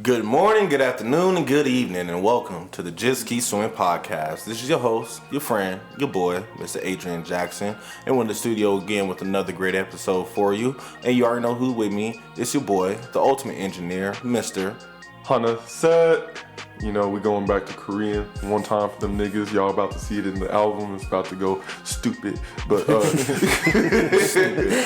Good morning, good afternoon, and good evening, and welcome to the Just Keep Swimming podcast. This is your host, your friend, your boy, Mr. Adrian Jackson, and we're in the studio again with another great episode for you. And you already know who's with me. It's your boy, the ultimate engineer, Mr. Hana said, you know, we going back to Korean one time for them niggas. Y'all about to see it in the album. It's about to go stupid, but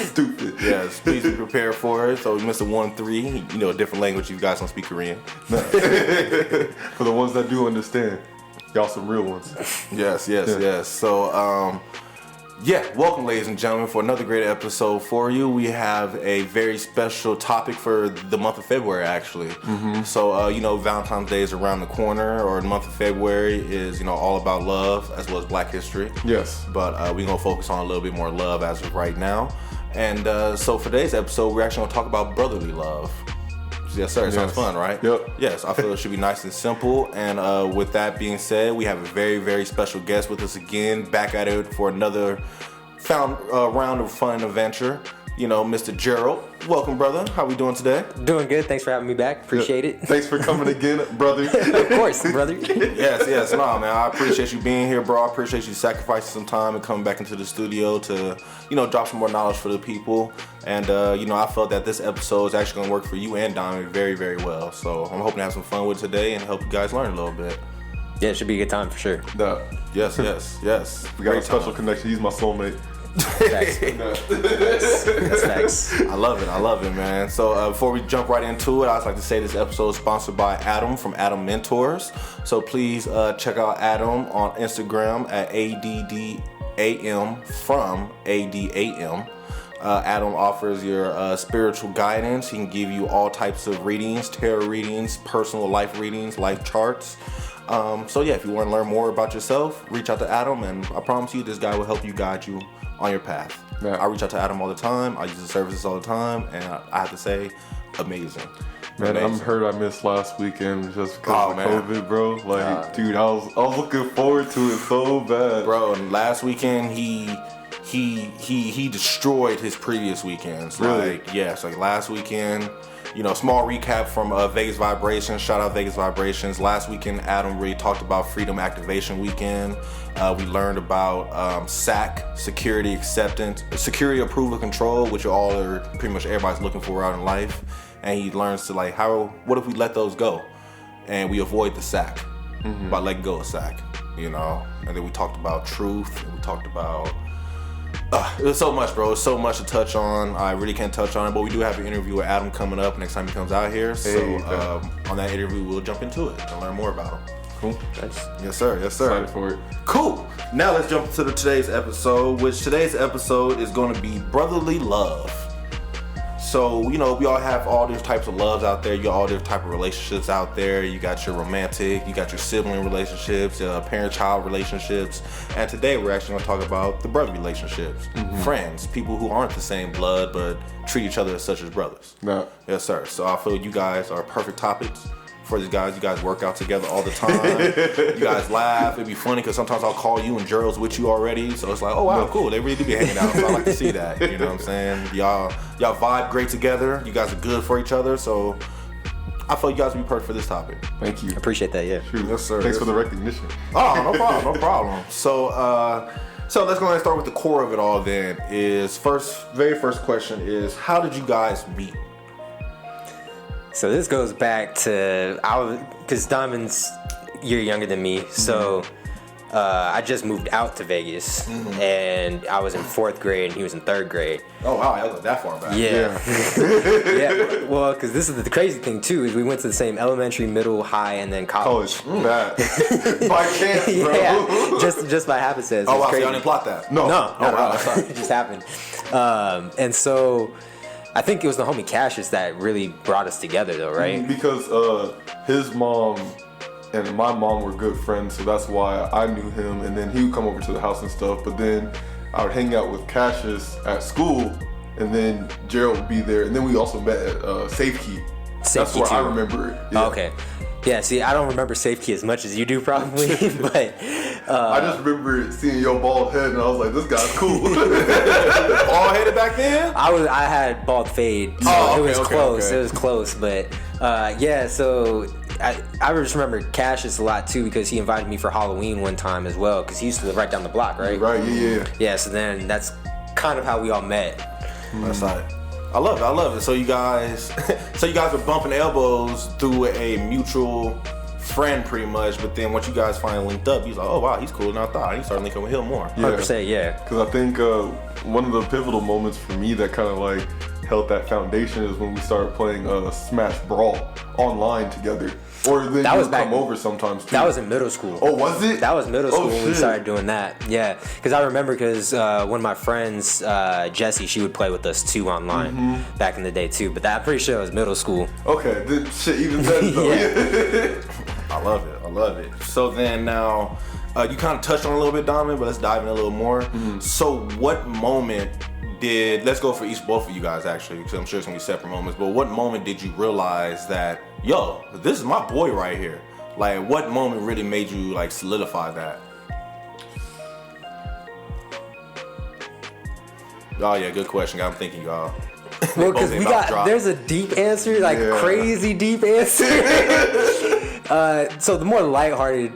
stupid. Yes, please be prepared for it. So Mr. 1-3, you know, a different language. You guys don't speak Korean. For the ones that do understand, y'all some real ones. Yes. So, welcome, ladies and gentlemen, for another great episode for you. We have a very special topic for the month of February, actually. Mm-hmm. So, Valentine's Day is around the corner, or the month of February is, all about love, as well as Black history. Yes. But we're going to focus on a little bit more love as of right now. And so for today's episode, we're actually going to talk about brotherly love. Yes, sir. It sounds fun, right? Yep. Yes, I feel it should be nice and simple. And with that being said, we have a very, very special guest with us again, back at it for another round of fun and adventure. Mr. Gerald. Welcome, brother. How we doing today? Doing good. Thanks for having me back. Appreciate it. Thanks for coming again, brother. Of course, brother. Yes. No, man. I appreciate you being here, bro. I appreciate you sacrificing some time and coming back into the studio to, drop some more knowledge for the people. And, I felt that this episode is actually going to work for you and Diamond very, very well. So I'm hoping to have some fun with it today and help you guys learn a little bit. Yeah, it should be a good time for sure. Yes. We got a special connection. He's my soulmate. Facts. That's facts. I love it, man. So before we jump right into it, I'd like to say this episode is sponsored by Adam from Adam Mentors. So please check out Adam on Instagram at ADDAM from ADAM. Adam offers your spiritual guidance. He can give you all types of readings, tarot readings, personal life readings, life charts. If you want to learn more about yourself, reach out to Adam, and I promise you this guy will help you guide you on your path. Yeah. I reach out to Adam all the time. I use the services all the time, and I have to say, amazing. Man, I'm hurt I missed last weekend just because of COVID, bro. Dude, I was looking forward to it so bad. Bro, and last weekend he destroyed his previous weekends. Really? Last weekend, small recap from Vegas Vibrations. Shout out Vegas Vibrations. Last weekend, Adam really talked about Freedom Activation Weekend. We learned about SAC, Security Acceptance, Security Approval Control, which all are pretty much everybody's looking for out in life. And he learns to what if we let those go? And we avoid the SAC by letting go of SAC, And then we talked about truth, and we talked about there's so much, bro. There's so much to touch on. I really can't touch on it, but we do have an interview with Adam coming up next time he comes out here. On that interview, we'll jump into it and learn more about him. Cool. Nice. Yes, sir. Excited for it. Cool. Now let's jump to today's episode, which today's episode is going to be brotherly love. So, we all have all these types of loves out there. You got all different type of relationships out there. You got your romantic, you got your sibling relationships, parent-child relationships. And today we're actually going to talk about the brother relationships. Friends, people who aren't the same blood, but treat each other as such as brothers. Yeah. Yes, sir. So I feel you guys are perfect topics for these guys. You guys work out together all the time. You guys laugh. It'd be funny because sometimes I'll call you and Gerald's with you already. So it's like, oh wow, cool. They really do be hanging out. So I like to see that. You know what I'm saying? Y'all vibe great together. You guys are good for each other. So I feel you guys would be perfect for this topic. Thank you. Appreciate that. Yeah. True. Yes, sir. Thanks for the recognition. Oh, no problem. So let's go ahead and start with the core of it all. Then very first question is, how did you guys meet? So this goes back to because Diamond's a year younger than me, so I just moved out to Vegas, and I was in 4th grade and he was in 3rd grade. Oh wow, I was that far back. Yeah. Well, because this is the crazy thing too, is we went to the same elementary, middle, high, and then college. By chance, bro. Yeah, just by happenstance. Oh wow, so y'all didn't plot that? No. Wow. It just happened. And so I think it was the homie Cassius that really brought us together, though, right? Because his mom and my mom were good friends, so that's why I knew him. And then he would come over to the house and stuff. But then I would hang out with Cassius at school, and then Gerald would be there. And then we also met at Safe Key. That's where I remember it. Yeah. Okay. Yeah, see, I don't remember safety as much as you do probably, but I just remember seeing your bald head, and I was like, "This guy's cool." Bald headed back then? I had bald fade, so it was close. Okay. It was close, but yeah. So I just remember Cassius a lot too because he invited me for Halloween one time as well because he used to live right down the block, right? Right? Yeah. Yeah. So then that's kind of how we all met. That's like, I love it. So you guys were bumping elbows through a mutual friend pretty much, but then once you guys finally linked up, he's like, oh wow, he's cooler than I thought. And you started linking with him more. 100%, yeah. Because I think one of the pivotal moments for me that kind of like held that foundation is when we started playing Smash Brawl online together. Or then That you was would back- come over sometimes too. That was in middle school. Oh, was it? That was middle school when we shit. started doing that. Yeah, because I remember one of my friends, Jessie, she would play with us too online back in the day too. But I'm pretty sure it was middle school. Okay, then shit even better though. Yeah. I love it. So then now, you kind of touched on it a little bit, Donovan, but let's dive in a little more. So what moment let's go for both of you guys actually, because I'm sure it's gonna be separate moments, but what moment did you realize that, yo, this is my boy right here? Like, what moment really made you like solidify that? Oh yeah, good question. I'm thinking, y'all. Well, because there's a deep answer, like crazy deep answer. So the more lighthearted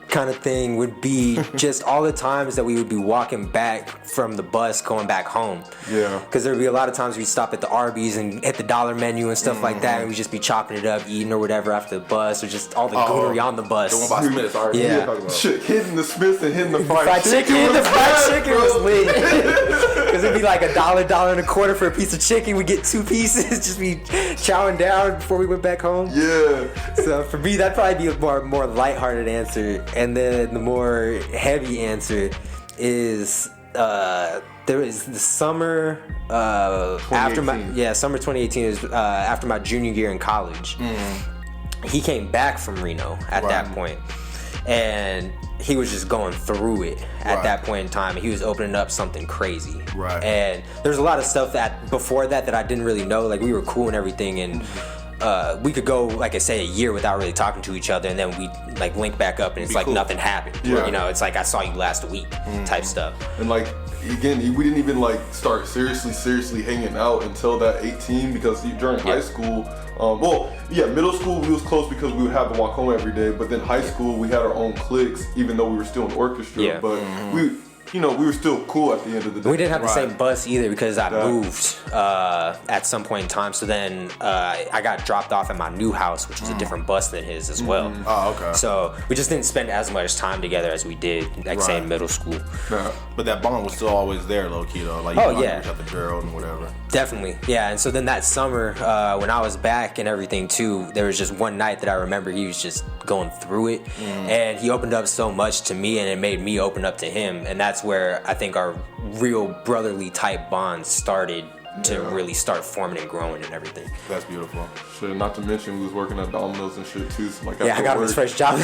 kind of thing would be just all the times that we would be walking back from the bus going back home. Yeah. Because there'd be a lot of times we'd stop at the Arby's and hit the dollar menu and stuff like that, and we'd just be chopping it up, eating or whatever after the bus, or just all the goonery on the bus. The one by Smith's, already. Yeah. Shit, hitting the Smiths and hitting the fried Fried chicken, the fried chicken was lit. Because it'd be like $1.25 for a piece of chicken. We'd get 2 pieces, just be chowing down before we went back home. Yeah. So for me, that'd probably be a more lighthearted answer. And then the more heavy answer is there was the summer after summer 2018 is after my junior year in college. He came back from Reno at that point, and he was just going through it at that point in time. He was opening up something crazy. Right. And there's a lot of stuff that before that I didn't really know. Like, we were cool and everything, and we could go, like I say, a year without really talking to each other, and then we like link back up, and it's like nothing happened. Yeah. You know, it's like I saw you last week type stuff. And like, again, we didn't even like start seriously hanging out until that 18, because during high school, middle school we was close because we would have to walk home every day, but then high school we had our own cliques, even though we were still in orchestra. Yeah. But we were still cool at the end of the day. We didn't have the same bus either because I moved at some point in time. So then I got dropped off at my new house, which was a different bus than his as well. Oh, okay. So we just didn't spend as much time together as we did, like say in middle school. But that bond was still always there, low key though. Like, you reach out to Gerald and whatever. Definitely, yeah. And so then that summer, when I was back and everything too, there was just one night that I remember he was just going through it, and he opened up so much to me, and it made me open up to him, and that's where I think our real brotherly type bonds started to really start forming and growing and everything. That's beautiful. Shit, not to mention we was working at Domino's and shit too. So like, I got him his first job.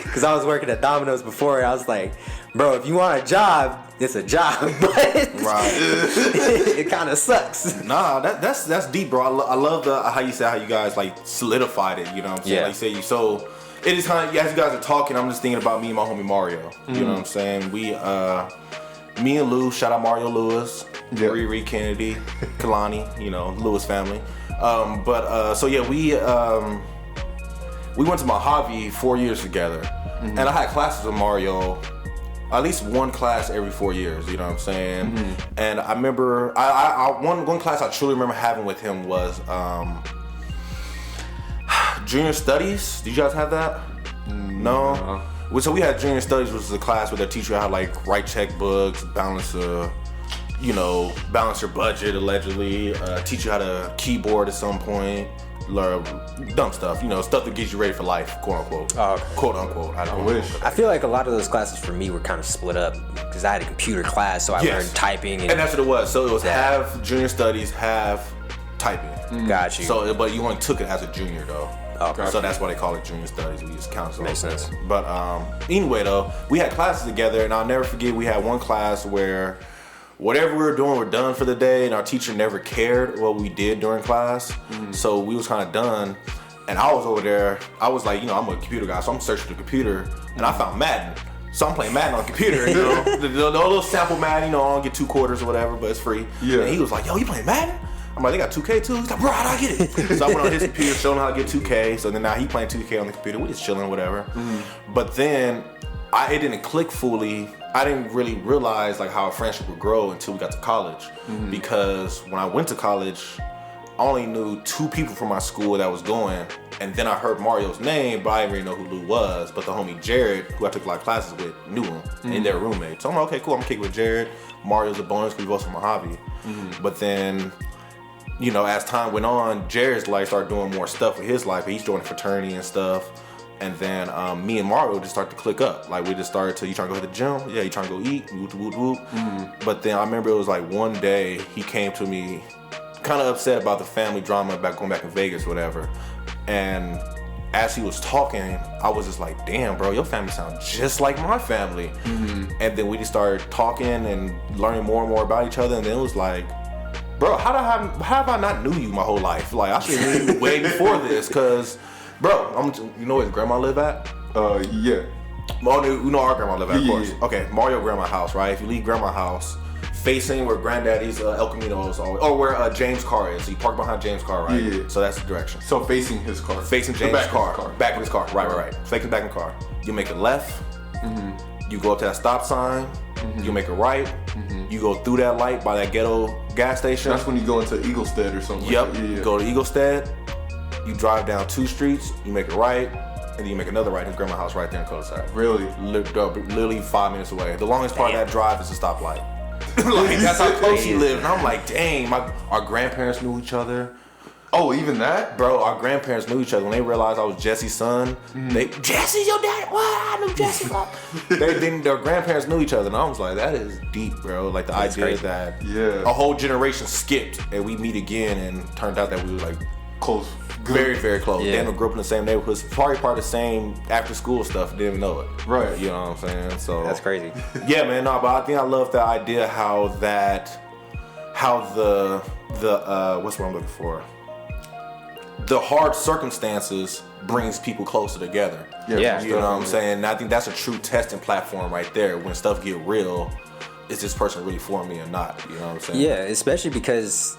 Because I was working at Domino's before, and I was like, bro, if you want a job, it's a job, but it kind of sucks. Nah, that's deep, bro. I love how you guys like solidified it. You know what I'm saying? Yeah. Like, say you so. It is kind of, as you guys are talking, I'm just thinking about me and my homie Mario. You know what I'm saying? Me and Lou, shout out Mario Lewis, Riri Kennedy, Kalani, Lewis family. We went to Mojave 4 years together, and I had classes with Mario, at least one class every 4 years. You know what I'm saying? And I remember, one class I truly remember having with him was Junior Studies. Did you guys have that? No. So we had Junior Studies, which was a class where the teacher had like write checkbooks, balance your budget allegedly, teach you how to keyboard at some point, learn dumb stuff, stuff that gets you ready for life, quote unquote. Quote unquote. I wish. I feel like a lot of those classes for me were kind of split up because I had a computer class, so I learned typing. And that's what it was. So it was half Junior Studies, half typing. Got you. So, but you only took it as a junior though. Okay. So that's why they call it Junior Studies. We just count it. Makes sense. But anyway though, we had classes together, and I'll never forget we had one class where whatever we were doing, we're done for the day, and our teacher never cared what we did during class. So we was kind of done. And I was over there, I was like, I'm a computer guy, so I'm searching the computer, and I found Madden. So I'm playing Madden on the computer, the little sample Madden, I don't get $2 or whatever, but it's free. Yeah. And he was like, yo, you playing Madden? I'm like, they got 2K too? He's like, bro, I get it. So I went on his computer, showing him how to get 2K. So then now he playing 2K on the computer. We just chilling, whatever. But then it didn't click fully. I didn't really realize like how a friendship would grow until we got to college. Because when I went to college, I only knew 2 people from my school that was going. And then I heard Mario's name, but I didn't really know who Lou was. But the homie Jared, who I took a lot of classes with, knew him. And they're roommates. So I'm like, okay, cool, I'm gonna kick with Jared. Mario's a bonus because we both from Mojave. But then, as time went on, Jared's life started doing more stuff with his life. He's joining fraternity and stuff. And then me and Mario just started to click up. Like we just started to, you trying to go to the gym? Yeah, you trying to go eat? Whoop, whoop, whoop. But then I remember it was like one day he came to me kind of upset about the family drama going back in Vegas, whatever. And as he was talking, I was just like, damn, bro, your family sounds just like my family. And then we just started talking and learning more and more about each other. And then it was like, bro, how have I not knew you my whole life? Like, I should have knew you way before this, because, bro, you know where his grandma live at? Yeah. You know our grandma live at, of course. Yeah. Okay, Mario grandma's house, right? If you leave grandma's house, facing where granddaddy's El Camino is always, or where James' car is. So you park behind James' car, right? Yeah. So that's the direction. So facing his car. Facing James' car. Back of his car. Right. Facing back of the car. You make a left. You go up to that stop sign. You make a right. You go through that light by that ghetto gas station. That's when you go into Eaglestead or something. Yep. Like that. Yeah. You go to Eaglestead. You drive down 2 streets. You make a right. And then you make another right. His grandma's house right there in cul-de-sac. Really? Literally 5 minutes away. The longest part of that drive is a stoplight. Like, that's how close he lived. And I'm like, dang, our grandparents knew each other. Oh, even that? Bro, our grandparents knew each other. When they realized I was Jesse's son, Jesse's your dad? What? I knew Jesse. Their grandparents knew each other. And I was like, that is deep, bro. Like the idea crazy. that a whole generation skipped and we meet again, and turned out that we were like close. Good. Very, very close. Yeah. Daniel grew up in the same neighborhood. Probably part of the same after school stuff. Didn't even know it. Right. You know what I'm saying? So That's crazy. Yeah, man. No, but I think I love the idea how the what's what I'm looking for? The hard circumstances brings people closer together. Yeah. You know what I'm saying? And I think that's a true testing platform right there. When stuff get real, is this person really for me or not? You know what I'm saying? Yeah, especially because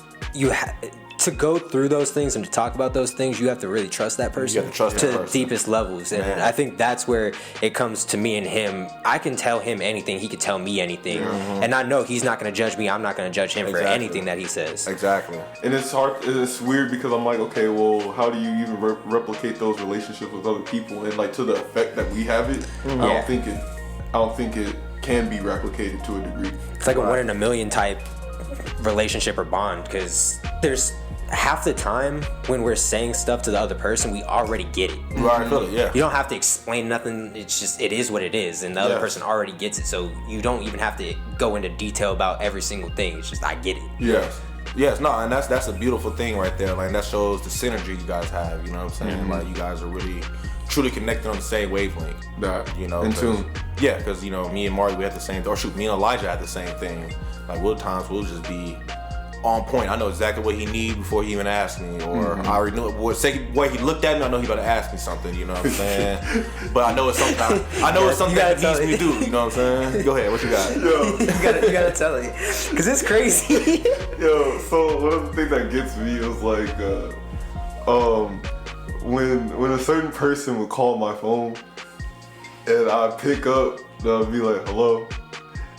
to go through those things and to talk about those things, you have to really trust that person. You have to trust that person. The deepest levels. And I think that's where it comes to me and him. I can tell him anything. He can tell me anything. And I know he's not going to judge me. I'm not going to judge him for anything that he says. Exactly. And it's hard. It's weird because I'm like, okay, well, how do you even replicate those relationships with other people? And like to the effect that we have it, I don't think it can be replicated to a degree. It's like a 1 in a million type relationship or bond, because there's half the time when we're saying stuff to the other person, we already get it. You already feel it, yeah. You don't have to explain nothing. It's just, it is what it is, and the other person already gets it. So you don't even have to go into detail about every single thing. It's just, I get it. Yes, no, and that's a beautiful thing right there. Like, that shows the synergy you guys have. You know what I'm saying? Like, you guys are really truly connected on the same wavelength. You know, in tune. Yeah, because me and Marty, we had the same. Or shoot, me and Elijah had the same thing. Like, we'll just be on point. I know exactly what he needs before he even asks me, or I already knew it. Way he looked at me, I know he about to ask me something. You know what I'm saying? But I know it's something. That he needs me to do. You know what I'm saying? Go ahead. What you got? Yo, you gotta tell it, because it's crazy. Yo, so one of the things that gets me was like, when a certain person would call my phone, and I pick up, they'll be like, "Hello,"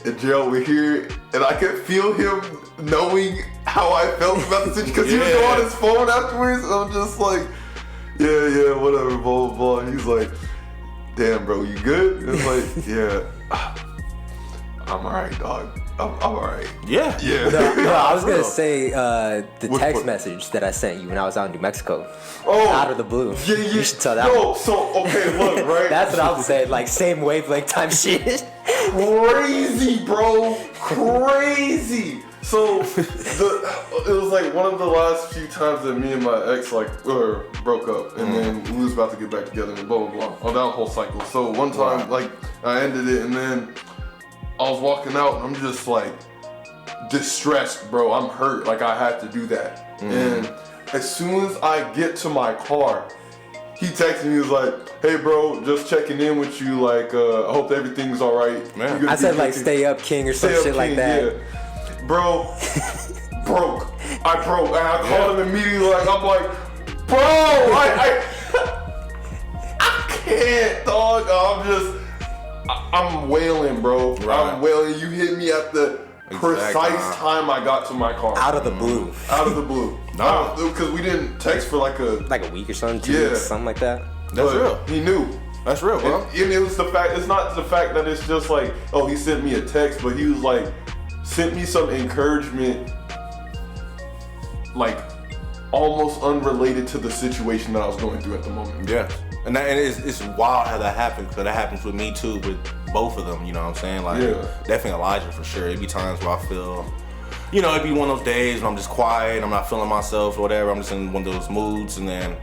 and Gerald would hear it, and I could feel him knowing how I felt about the situation, because he would go on his phone afterwards, and I'm just like, yeah, whatever, blah, blah, blah. And he's like, "Damn, bro, you good?" And it's like, "Yeah, I'm alright, dog. I'm alright." Yeah. No, I was gonna say the text message that I sent you when I was out in New Mexico. Out of the blue. Yeah. You should tell that one. So okay, look, right? That's what I was saying, like same wavelength type shit. Crazy, bro. Crazy. So it was like one of the last few times that me and my ex broke up, and then we was about to get back together and blah blah blah. On that whole cycle. So one time, like, I ended it, and then I was walking out, and I'm just like distressed, bro. I'm hurt. Like, I had to do that. And as soon as I get to my car, he texted me, he was like, "Hey bro, just checking in with you, like I hope everything's alright." Man. I said like "Stay up, King" or some shit like that. Yeah. Bro, broke. I broke, and I called him immediately. Like I'm like, bro, I can't, dog. I'm wailing, bro. Right. I'm wailing. You hit me at the precise time I got to my car. Out of the blue. Out of the blue. Nah. Because we didn't text for like a week or something, 2 weeks, something like that. That's real. He knew. That's real, bro. And it was the fact. It's not the fact that it's just like, oh, he sent me a text, but he was like, sent me some encouragement, like almost unrelated to the situation that I was going through at the moment. Yeah. And it's wild how that happens, because that happens with me too, with both of them, you know what I'm saying? Like, definitely Elijah for sure. It'd be times where I feel, you know, it'd be one of those days when I'm just quiet, I'm not feeling myself or whatever, I'm just in one of those moods, and then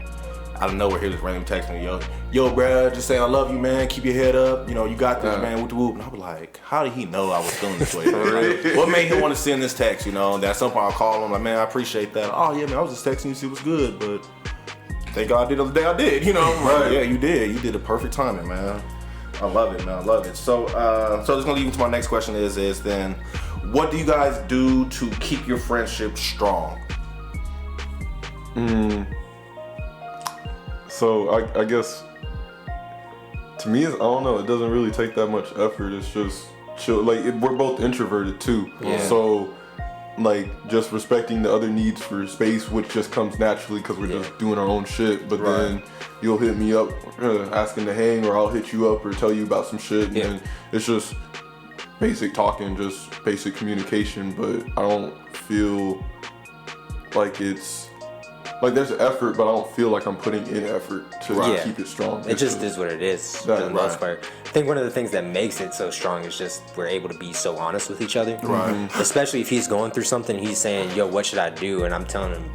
out of nowhere, he'll just randomly text me, yo, bro, just say I love you, man, keep your head up, you know, you got this, man, whoop the whoop. And I'll be like, how did he know I was feeling this way? Like, what made him want to send this text, you know? And at some point I'll call him, like, man, I appreciate that. Oh, yeah, man, I was just texting you to see what's good, but thank God I did the other day I did, you know? Right. Yeah, you did. You did the perfect timing, man. I love it, man. I love it. So this is gonna lead me to my next question is then, what do you guys do to keep your friendship strong? So I guess to me, I don't know. It doesn't really take that much effort. It's just chill. Like we're both introverted too, so like just respecting the other needs for space, which just comes naturally because we're just doing our own shit. But then you'll hit me up asking to hang, or I'll hit you up or tell you about some shit, and it's just basic talking, just basic communication. But I don't feel like it's like there's effort, but I don't feel like I'm putting in effort to keep it strong. It just is what it is for the most part. I think one of the things that makes it so strong is just we're able to be so honest with each other. Right. Especially if he's going through something, he's saying, yo, what should I do? And I'm telling him,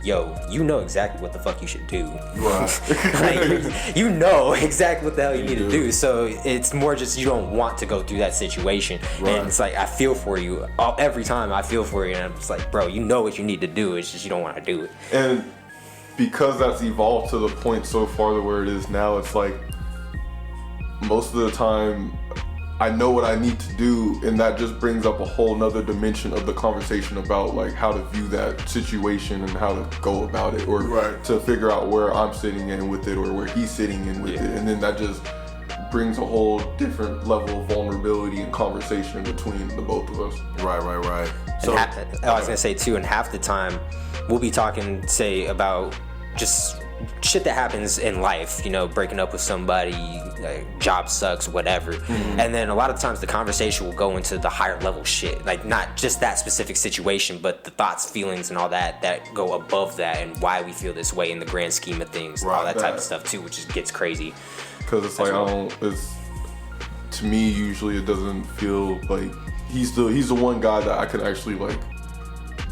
yo, you know exactly what the fuck you should do. Right. Like, you know exactly what the hell you need to do. So it's more just you don't want to go through that situation. Right. And it's like, I feel for you. Every time I feel for you. And I'm just like, bro, you know what you need to do. It's just you don't want to do it. And because that's evolved to the point so far to where it is now, it's like most of the time I know what I need to do, and that just brings up a whole nother dimension of the conversation about like how to view that situation and how to go about it, or to figure out where I'm sitting in with it or where he's sitting in with it, and then that just brings a whole different level of vulnerability and conversation between the both of us. Right. So I was gonna say too, and half the time we'll be talking, say, about just shit that happens in life, you know, breaking up with somebody, job sucks, whatever. And then a lot of times the conversation will go into the higher level shit, like not just that specific situation, but the thoughts, feelings, and all that go above that, and why we feel this way in the grand scheme of things, all that type of stuff too, which just gets crazy. Because it's like to me, usually it doesn't feel like he's the one guy that I can actually like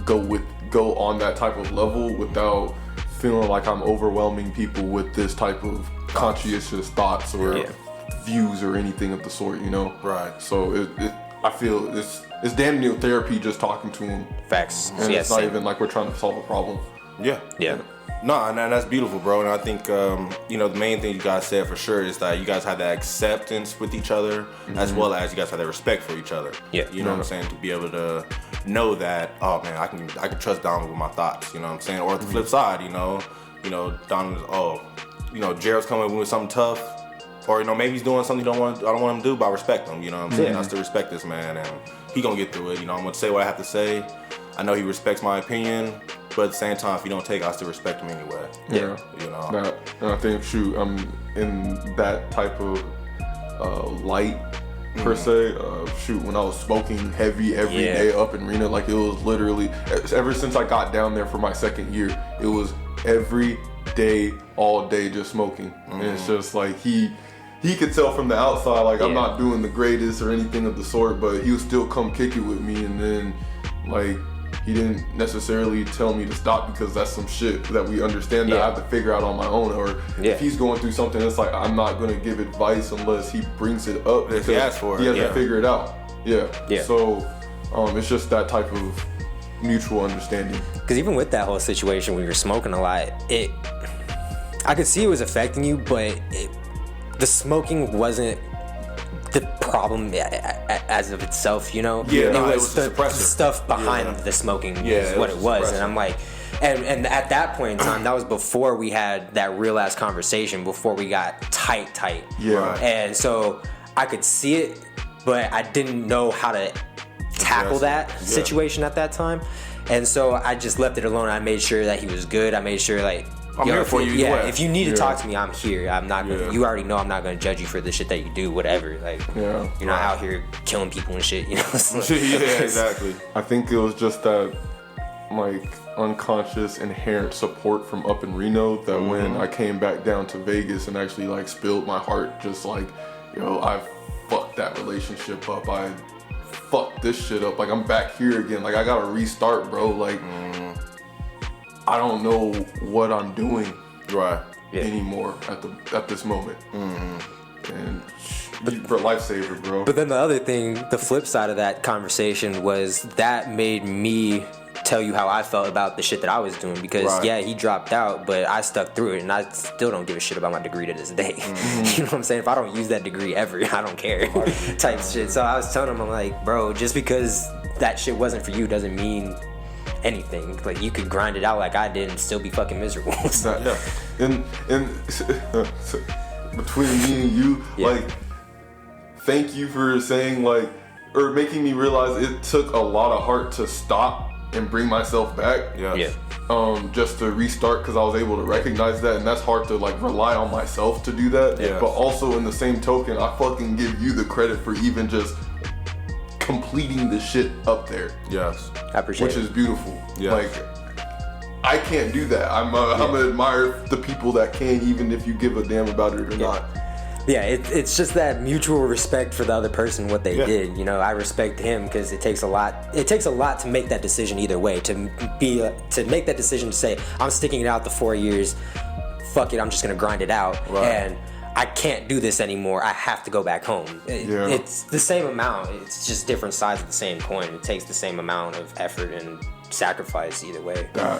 go on that type of level without feeling like I'm overwhelming people with this type of conscientious thoughts or views or anything of the sort, you know? Right. So I feel it's damn near therapy just talking to him. Facts. And it's not even like we're trying to solve a problem. Yeah. No, and that's beautiful, bro. And I think, you know, the main thing you guys said for sure is that you guys have that acceptance with each other, as well as you guys have that respect for each other. Yeah. You know what I'm saying? To be able to know that, oh man, I can trust Donovan with my thoughts. You know what I'm saying? Or the flip side, you know, Donovan's, Gerald's coming with something tough, or maybe he's doing something I don't want him to do, but I respect him. You know what I'm saying? I still respect this man, and he gonna get through it. You know, I'm gonna say what I have to say. I know he respects my opinion, but at the same time, if you don't take it, I still respect him anyway. Yeah. You know. And I think, I'm in that type of light, per se. When I was smoking heavy every day up in Reno, like it was literally, ever since I got down there for my second year, it was every day, all day, just smoking. And it's just like he could tell from the outside, like I'm not doing the greatest or anything of the sort, but he would still come kick it with me, and then like he didn't necessarily tell me to stop because that's some shit that we understand that I have to figure out on my own. Or if he's going through something, it's like I'm not going to give advice unless he brings it up. If he asks for it. He has to figure it out. Yeah. So it's just that type of mutual understanding. Because even with that whole situation when you're smoking a lot, I could see it was affecting you, but the smoking wasn't the problem as of itself, you know? Yeah, it was the suppressor. Stuff behind the smoking is what it was. And I'm like, and at that point in time, that was before we had that real ass conversation, before we got tight. Yeah. And so I could see it, but I didn't know how to tackle that situation at that time. And so I just left it alone. I made sure that he was good. I made sure, like, I'm here for you. Yeah, if you need to talk to me, I'm here. I'm not gonna, you already know I'm not gonna judge you for the shit that you do, whatever. Like, you're not out here killing people and shit, you know? Yeah, exactly. I think it was just that, like, unconscious inherent support from up in Reno that when I came back down to Vegas and actually, like, spilled my heart, just like, yo, I fucked that relationship up. I fucked this shit up. Like, I'm back here again. Like, I gotta restart, bro. Like, I don't know what I'm doing anymore at this moment. And for lifesaver, bro. But then the other thing, the flip side of that conversation was that made me tell you how I felt about the shit that I was doing, because he dropped out, but I stuck through it, and I still don't give a shit about my degree to this day. You know what I'm saying? If I don't use that degree ever, I don't care. Type shit. So I was telling him, I'm like, bro, just because that shit wasn't for you doesn't mean anything. Like, you could grind it out like I did and still be fucking miserable. And between me and you, like, thank you for saying, like, or making me realize it took a lot of heart to stop and bring myself back. Just to restart, because I was able to recognize that, and that's hard to, like, rely on myself to do that. But also, in the same token, I fucking give you the credit for even just completing the shit up there. I appreciate which it. is beautiful. Like, I can't do that. I'm gonna admire the people that can, even if you give a damn about it or not. Yeah, it's just that mutual respect for the other person, what they did. You know, I respect him because it takes a lot. It takes a lot to make that decision either way. To make that decision to say, I'm sticking it out the 4 years. Fuck it, I'm just gonna grind it out. And I can't do this anymore. I have to go back home. It's the same amount. It's just different sides of the same coin. It takes the same amount of effort and sacrifice either way. Bro.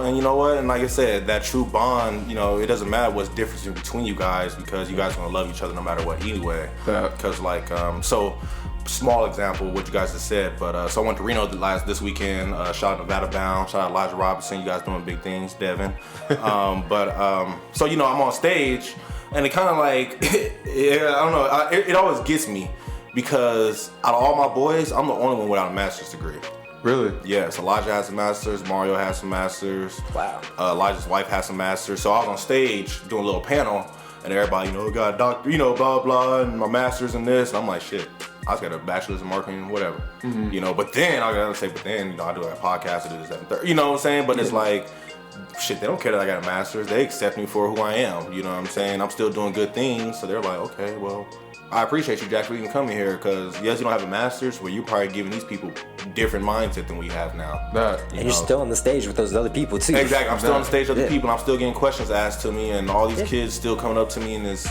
And you know what? And like I said, that true bond, you know, it doesn't matter what's different in between you guys, because you guys are gonna love each other no matter what anyway. Because like, so small example of what you guys just said, but so I went to Reno this weekend. Shout out Nevada Bound, shout out Elijah Robinson. You guys doing big things, Devin. So you know, I'm on stage, and it kind of like, I don't know, it always gets me, because out of all my boys, I'm the only one without a master's degree. Really? Yes, Elijah has a master's, Mario has some masters. Wow. Elijah's wife has some masters. So I was on stage doing a little panel, and everybody, you know, got a doctor, you know, blah, blah, and my master's in this. And I'm like, shit, I just got a bachelor's in marketing, whatever. You know, but then, I gotta say, you know, I do a podcast, I do this, that, and third. You know what I'm saying? But it's like, shit, they don't care that I got a master's. They accept me for who I am. You know what I'm saying? I'm still doing good things. So they're like, okay, well, I appreciate you, Jack, for even coming here, because yes, you don't have a master's, but you're probably giving these people different mindset than we have now. And you're still on the stage with those other people too. Exactly, I'm still on the stage with other people, and I'm still getting questions asked to me, and all these kids still coming up to me and is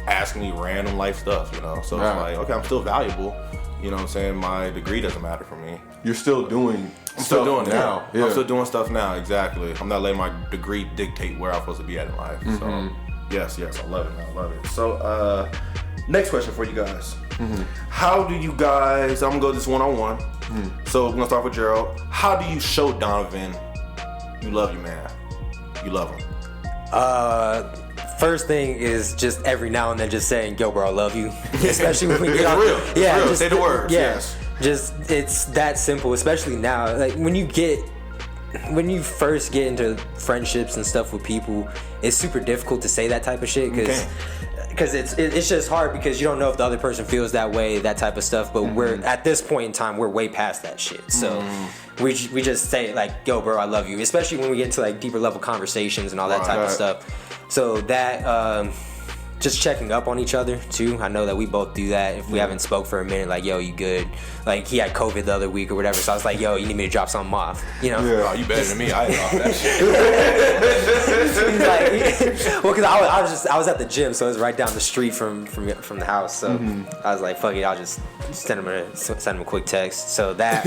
asking me random life stuff, you know. So it's like, okay, I'm still valuable. You know what I'm saying? My degree doesn't matter for me. You're still doing I'm still doing it now. I'm still doing stuff now, exactly. I'm not letting my degree dictate where I'm supposed to be at in life. So yes, I love it, man. I love it. So next question for you guys. How do you guys, I'm gonna go this one-on-one. So we're gonna start with Gerald. How do you show Donovan you love your man? You love him? First thing is just every now and then just saying, yo bro, I love you. Especially when we get on. Real. Yeah, real. just Say the words. Yes. Just, it's that simple, especially now. Like when you first get into friendships and stuff with people, it's super difficult to say that type of shit, because it's just hard, because you don't know if the other person feels that way, that type of stuff. But we're at this point in time, we're way past that shit. So we just say like, yo bro, I love you, especially when we get into like deeper level conversations and all that type of stuff. So that just checking up on each other too. I know that we both do that. If we haven't spoke for a minute, like, yo, you good? Like, he had COVID the other week or whatever, so I was like, yo, you need me to drop something off, you know? Oh, you better than me. I ain't off that Well, because I was at the gym, so it was right down the street from the house. So I was like, fuck it, I'll just send him a quick text. So that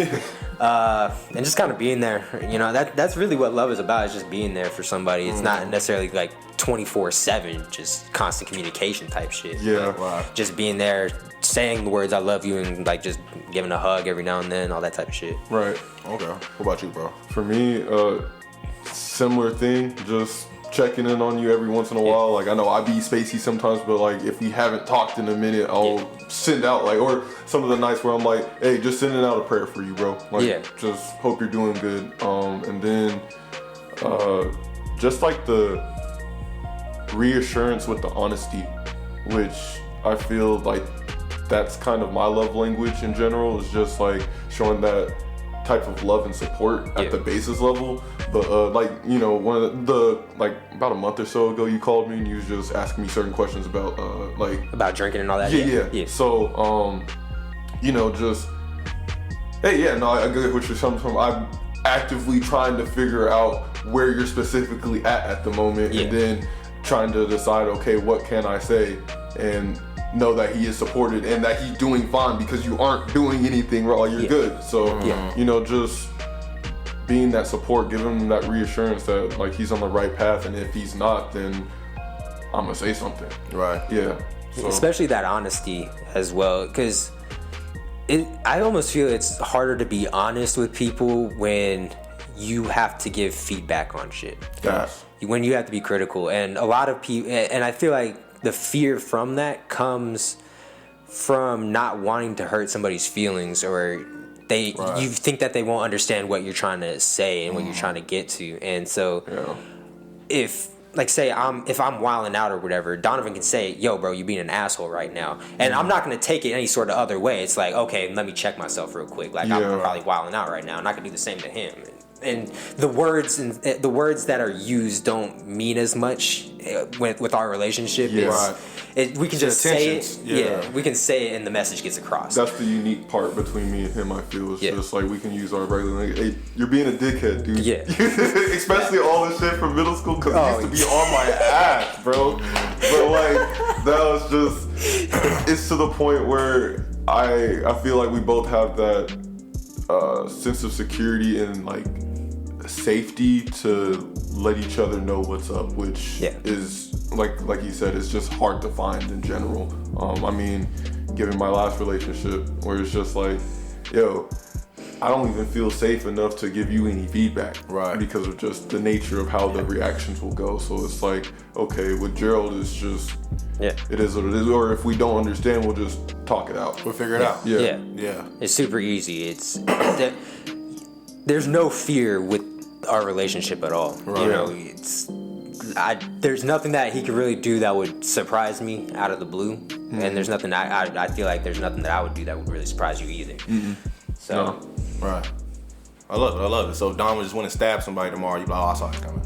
and just kind of being there, you know, that's really what love is about. Is just being there for somebody. It's not necessarily like 24/7, just constant communication type shit. Yeah, right. Just being there, saying the words "I love you" and like just giving a hug every now and then, all that type of shit. Right. Okay. What about you, bro? For me, similar thing. Just checking in on you every once in a while. Like, I know I be spacey sometimes, but like if we haven't talked in a minute, I'll send out like, or some of the nights where I'm like, hey, just sending out a prayer for you, bro. Like, just hope you're doing good. And then just like the reassurance with the honesty, which I feel like that's kind of my love language in general, is just like showing that type of love and support at the basis level. But like, you know, one of the like about a month or so ago, you called me and you was just asking me certain questions about like about drinking and all that. Yeah. So you know, just hey, yeah, no, I get what you're coming from. I'm actively trying to figure out where you're specifically at the moment, and then trying to decide, okay, what can I say, and know that he is supported and that he's doing fine, because you aren't doing anything wrong. You're good. So you know, just being that support, giving him that reassurance that like he's on the right path, and if he's not, then I'm gonna say something. Right. Yeah. So. Especially that honesty as well, because I almost feel it's harder to be honest with people when you have to give feedback on shit. Yes. When you have to be critical, and a lot of people, and I feel like the fear from that comes from not wanting to hurt somebody's feelings, or you think that they won't understand what you're trying to say and what you're trying to get to. And so if like say if I'm wilding out or whatever, Donovan can say, yo bro, you being an asshole right now, and I'm not going to take it any sort of other way. It's like, okay, let me check myself real quick, like I'm probably wilding out right now, and I can do the same to him. And the words that are used don't mean as much with our relationship. We can just say it. We can say it, and the message gets across. That's the unique part between me and him. I feel it's just like we can use our regular. Like, hey, you're being a dickhead, dude. Yeah. Especially all this shit from middle school, because it used to be on my ass, bro. But like that was just. It's to the point where I feel like we both have that sense of security and like safety to let each other know what's up, which is like you said, it's just hard to find in general. I mean, given my last relationship, where it's just like, yo, I don't even feel safe enough to give you any feedback, because of just the nature of how the reactions will go. So it's like, okay, with Gerald, it's just it is what it is, or if we don't understand, we'll just talk it out. We'll figure it out. Yeah. It's super easy. It's there's no fear with our relationship at all. You know, there's nothing that he could really do that would surprise me out of the blue, and there's nothing I feel like there's nothing that I would do that would really surprise you either. So I love it. So if Don would just want to stab somebody tomorrow, you'd be like, oh, I saw it coming.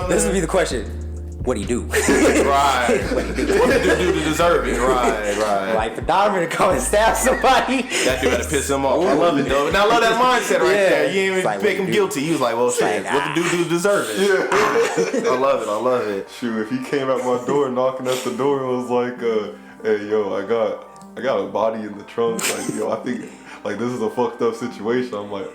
This would be the question. What do you do? Right. What do you do to deserve it? Right. Like for Donovan to come and stab somebody. That dude had to piss him off. I love it though. And I love that mindset right there. You didn't even like, make him guilty. He was like, well, shit, what the dude do to deserve it? I love it. Shoot, if he came at my door knocking at the door and was like, hey, yo, I got a body in the trunk. Like, yo, I think like this is a fucked up situation. I'm like,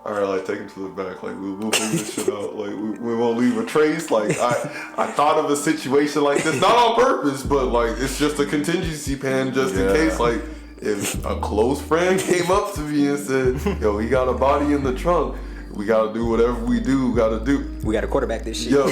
all right, like take him to the back. Like we'll figure this shit out. Like we won't leave a trace. Like I thought of a situation like this, not on purpose, but like it's just a contingency plan just in case. Like if a close friend came up to me and said, "Yo, he got a body in the trunk. We gotta do whatever we gotta do. We gotta quarterback this shit." Yo.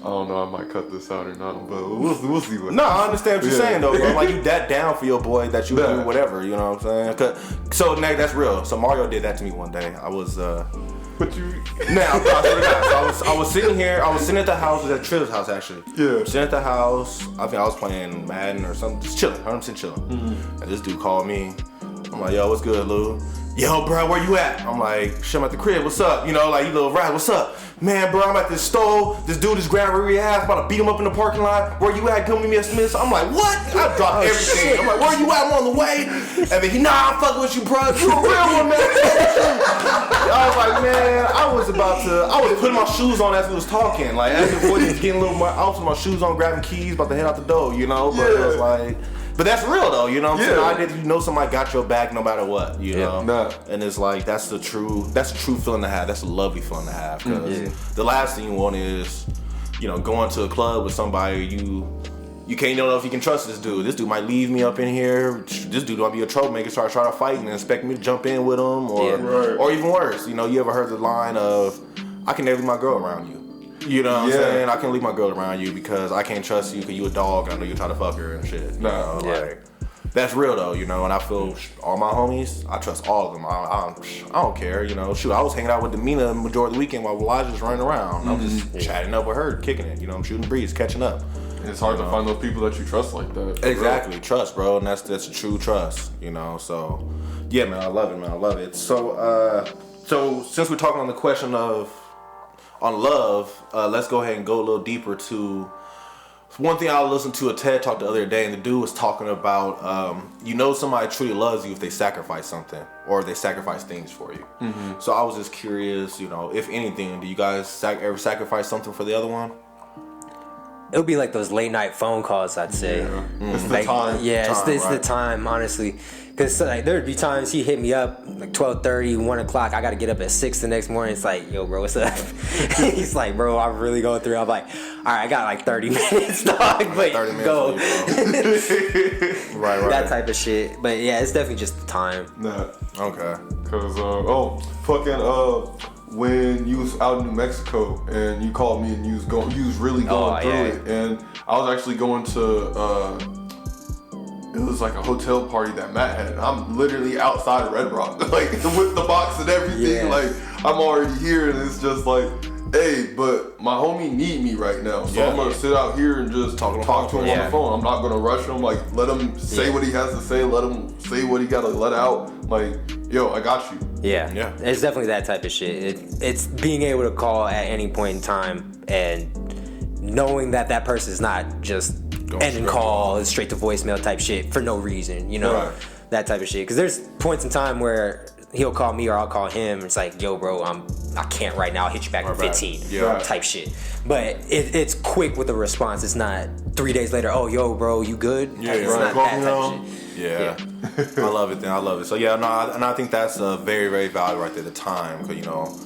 I don't know, I might cut this out or not, but we'll see what. No, I understand what you're saying though, bro. Like you that down for your boy that you do whatever, you know what I'm saying? So Nate, that's real. So Mario did that to me one day. I was What you? Now, I was sitting here. I was sitting at the house. It was at Trill's house actually. Yeah. Sitting at the house. I think I was playing Madden or something, just chilling. 100% chilling. And this dude called me. I'm like, yo, what's good, Lou? Yo, bro, where you at? I'm like, shit, I'm at the crib. What's up? You know, like, you little rat, what's up? Man, bro, I'm at this store. This dude is grabbing Riri ass, about to beat him up in the parking lot. Where you at? Come meet me at Smith's. I'm like, what? I dropped everything. I'm like, where you at? I'm on the way. And then I'm fucking with you, bro. You a real one, man. I was like, man, I I was putting my shoes on as we was talking. Like, as the voice was getting a little more, I was putting my shoes on, grabbing keys, about to head out the door, you know? But it was like, but that's real though, you know what I'm saying? You know somebody got your back no matter what, you know? Nah. And it's like, that's a true feeling to have. That's a lovely feeling to have. Because the last thing you want is, you know, going to a club with somebody you can't know if you can trust this dude. This dude might leave me up in here. This dude might be a troublemaker, try to fight and expect me to jump in with him, or even worse. You know, you ever heard the line of, "I can never leave my girl around you." You know what I'm saying? I can't leave my girl around you because I can't trust you because you a dog. And I know you try to fuck her and shit. Like, that's real though, you know. And I feel all my homies, I trust all of them. I don't care, you know. Shoot, I was hanging out with Demina the majority of the weekend while Elijah was running around. I'm just chatting up with her, kicking it. You know, I'm shooting the breeze, catching up. It's hard to find those people that you trust like that. Exactly, trust, bro, and that's true trust, you know. So, yeah, man, I love it, man, I love it. So, since we're talking on the question of love, let's go ahead and go a little deeper to one thing I listened to a TED Talk the other day, and the dude was talking about, you know, somebody truly loves you if they sacrifice something or if they sacrifice things for you. So I was just curious, you know, if anything, do you guys ever sacrifice something for the other one? It would be like those late night phone calls, I'd say. It's the time. Yeah, it's the time, honestly. Because like, there'd be times he hit me up like 12:30, 1 o'clock. I got to get up at 6 the next morning. It's like, yo, bro, what's up? He's like, bro, I'm really going through. I'm like, all right, I got like 30 minutes, dog. But 30 minutes go. Right. That type of shit. But yeah, it's definitely just the time. Nah. Okay. Cause when you was out in New Mexico and you called me and you was really going through it, and I was actually going to it was like a hotel party that Matt had. I'm literally outside of Red Rock, like with the box and everything. Like I'm already here, and it's just like, hey, but my homie need me right now, so I'm gonna sit out here and just talk to him on the phone. I'm not gonna rush him. Like, let him say what he has to say. Let him say what he gotta let out. Like, yo, I got you. Yeah. It's definitely that type of shit. It's being able to call at any point in time and knowing that person is not just ending call straight to voicemail type shit for no reason, you know, that type of shit. Because there's points in time where he'll call me or I'll call him. It's like, yo, bro, I can't right now. I'll hit you back in 15 type shit. But it's quick with the response. It's not 3 days later, oh, yo, bro, you good? It's not that type of shit. Yeah. I love it, then. I love it. So, yeah, and I think that's a very, very valuable right there, the time. Because, you know,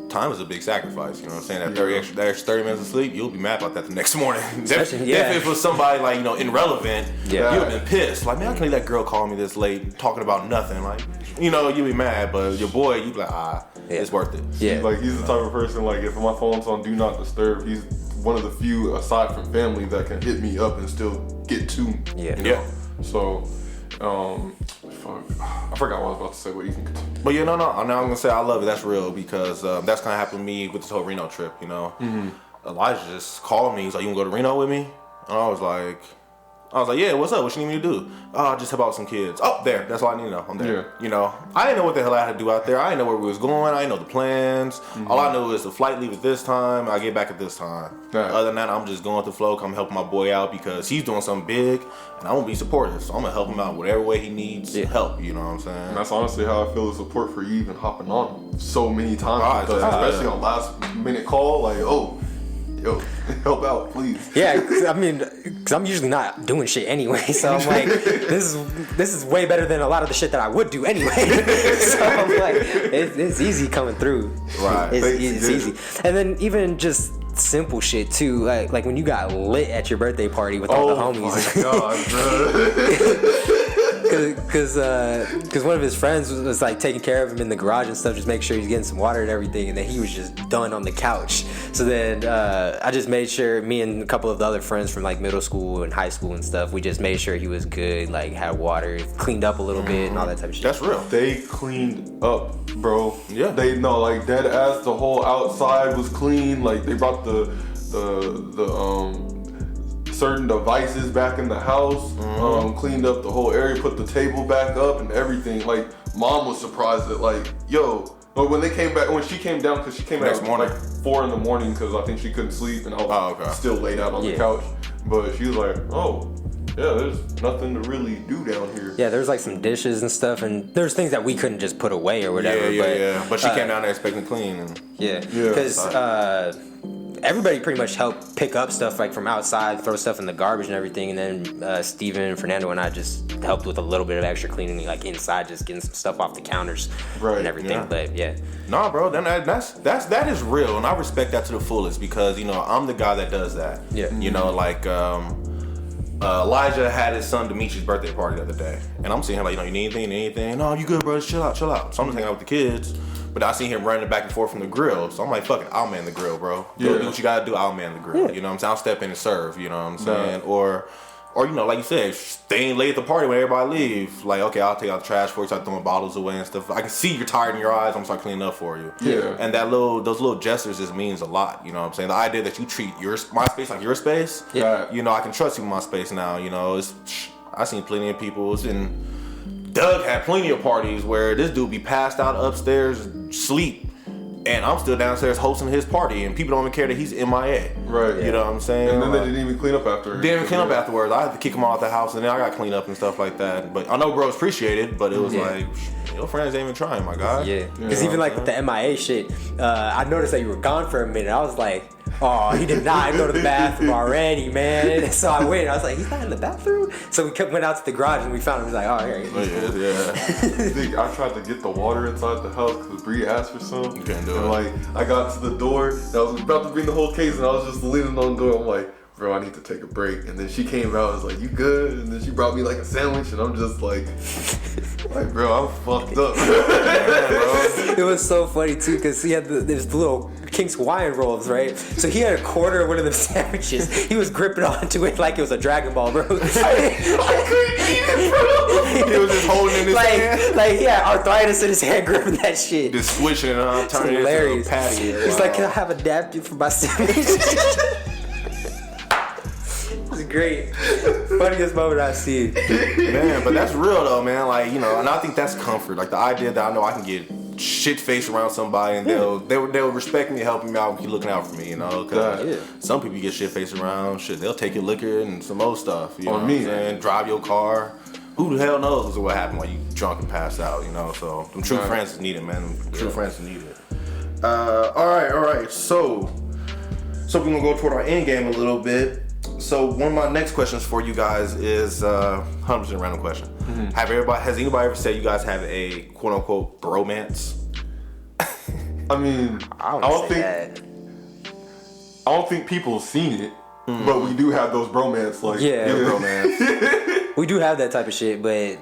time is a big sacrifice. You know what I'm saying? That extra 30 minutes of sleep, you'll be mad about that the next morning. If it was somebody, like, you know, irrelevant, you'd have been pissed. Like, man, I can't let that girl call me this late talking about nothing. Like, you know, you'd be mad. But your boy, you'd be like, it's worth it. Yeah. Like, he's the type of person, like, if my phone's on Do Not Disturb, he's one of the few, aside from family, that can hit me up and still get to me. You know? So, I forgot what I was about to say, but you can continue. But yeah, no, now I'm gonna say I love it. That's real, because that's kind of happened to me with this whole Reno trip, you know. Elijah just called me. He's like, you wanna go to Reno with me? And I was like, yeah, what's up? What you need me to do? Oh, just help out some kids. Oh, there. That's all I need to know. I'm there. Yeah. You know, I didn't know what the hell I had to do out there. I didn't know where we was going. I didn't know the plans. All I knew is the flight leave at this time. I get back at this time. Other than that, I'm just going with the flow. Come helping my boy out because he's doing something big, and I want to be supportive. So I'm gonna help him out whatever way he needs help. You know what I'm saying? And that's honestly how I feel the support for you even hopping on so many times, because especially on last minute call, like, oh, yo, help out, please. Yeah, because I'm usually not doing shit anyway, so I'm like, this is way better than a lot of the shit that I would do anyway. So I'm like, it's easy coming through. Right. It's easy. And then even just simple shit too, like when you got lit at your birthday party with all the homies. Oh my god, bro. Because one of his friends was like taking care of him in the garage and stuff, just make sure he's getting some water and everything, and then he was just done on the couch. So then I just made sure, me and a couple of the other friends from like middle school and high school and stuff, we just made sure he was good, like had water, cleaned up a little bit and all that type of shit. That's real. They cleaned up, bro. Yeah. They know, like, dead ass, the whole outside was clean. Like, they brought the certain devices back in the house, cleaned up the whole area, put the table back up and everything. Like, mom was surprised that, like, yo, when they came back, when she came down, because she came back like 4 in the morning because I think she couldn't sleep, and I was still laid out on the couch. But she was like, oh, Yeah, there's nothing to really do down here. Yeah, there's like some dishes and stuff, and there's things that we couldn't just put away or whatever. But she came down there expecting clean. And because everybody pretty much helped pick up stuff like from outside, throw stuff in the garbage and everything, and then Steven, Fernando, and I just helped with a little bit of extra cleaning, like inside, just getting some stuff off the counters and everything. Yeah. But yeah, nah, bro, then that is real, and I respect that to the fullest because I'm the guy that does that. Yeah, like Elijah had his son Dimitri's birthday party the other day, and I'm seeing him like, you need anything? No, you good, bro? Just chill out. So I'm just hanging out with the kids. But I seen him running back and forth from the grill. So I'm like, fuck it, I'll man the grill, bro. Go do what you gotta do, I'll man the grill. You know what I'm saying? I'll step in and serve, you know what I'm saying? Or like you said, staying late at the party when everybody leaves. Like, okay, I'll take out the trash for you, start throwing bottles away and stuff. I can see you're tired in your eyes, I'm gonna start cleaning up for you. Yeah. And those little gestures just means a lot, you know what I'm saying? The idea that you treat my space like your space, Yeah. I can trust you with my space now, I seen plenty of people, Doug had plenty of parties where this dude be passed out upstairs, sleep, and I'm still downstairs hosting his party, and people don't even care that he's MIA. Right. You know what I'm saying? And then they didn't even clean up afterwards. Didn't even clean up afterwards. I had to kick him out the house, and then I got cleaned up and stuff like that. But I know bros appreciate it, but it was like, your friends ain't even trying, my guy. Yeah. Because even like with the MIA shit, I noticed that you were gone for a minute. I was like, oh, he did not go to the bathroom already, man. So I waited. I was like, he's not in the bathroom? So we went out to the garage and we found him. He was like, oh, here he is. Yeah. I tried to get the water inside the house because Bree asked for some. You can't do it. Like, I got to the door and I was about to bring the whole case and I was just leaning on the door. I'm like, bro, I need to take a break. And then she came out and was like, you good? And then she brought me like a sandwich and I'm just like bro, I'm fucked up. It was so funny too because he had this little King's Hawaiian rolls, right? So he had a quarter of one of the sandwiches. He was gripping onto it like it was a Dragon Ball, bro. I couldn't eat it, bro. He was just holding it in his hand. Like he had arthritis in his hand gripping that shit. Just switching it, turning it into a patty. He's like, can I have a napkin for my sandwich? It's great. Funniest moment I've seen. Man, but that's real though, man. Like, and I think that's comfort. Like the idea that I know I can get shit faced around somebody and they'll respect me, help me out, and keep looking out for me, Cause some people you get shit faced around, they'll take your liquor and some old stuff. You know what I'm saying? Drive your car. Who the hell knows what happened when you drunk and passed out, So them true friends is needed, man. True friends is needed. All right. So we're gonna go toward our end game a little bit. So one of my next questions for you guys is 100% random question. Mm-hmm. Has anybody ever said you guys have a quote unquote bromance? I mean, I don't think people have seen it, but we do have those bromance bromance. We do have that type of shit, but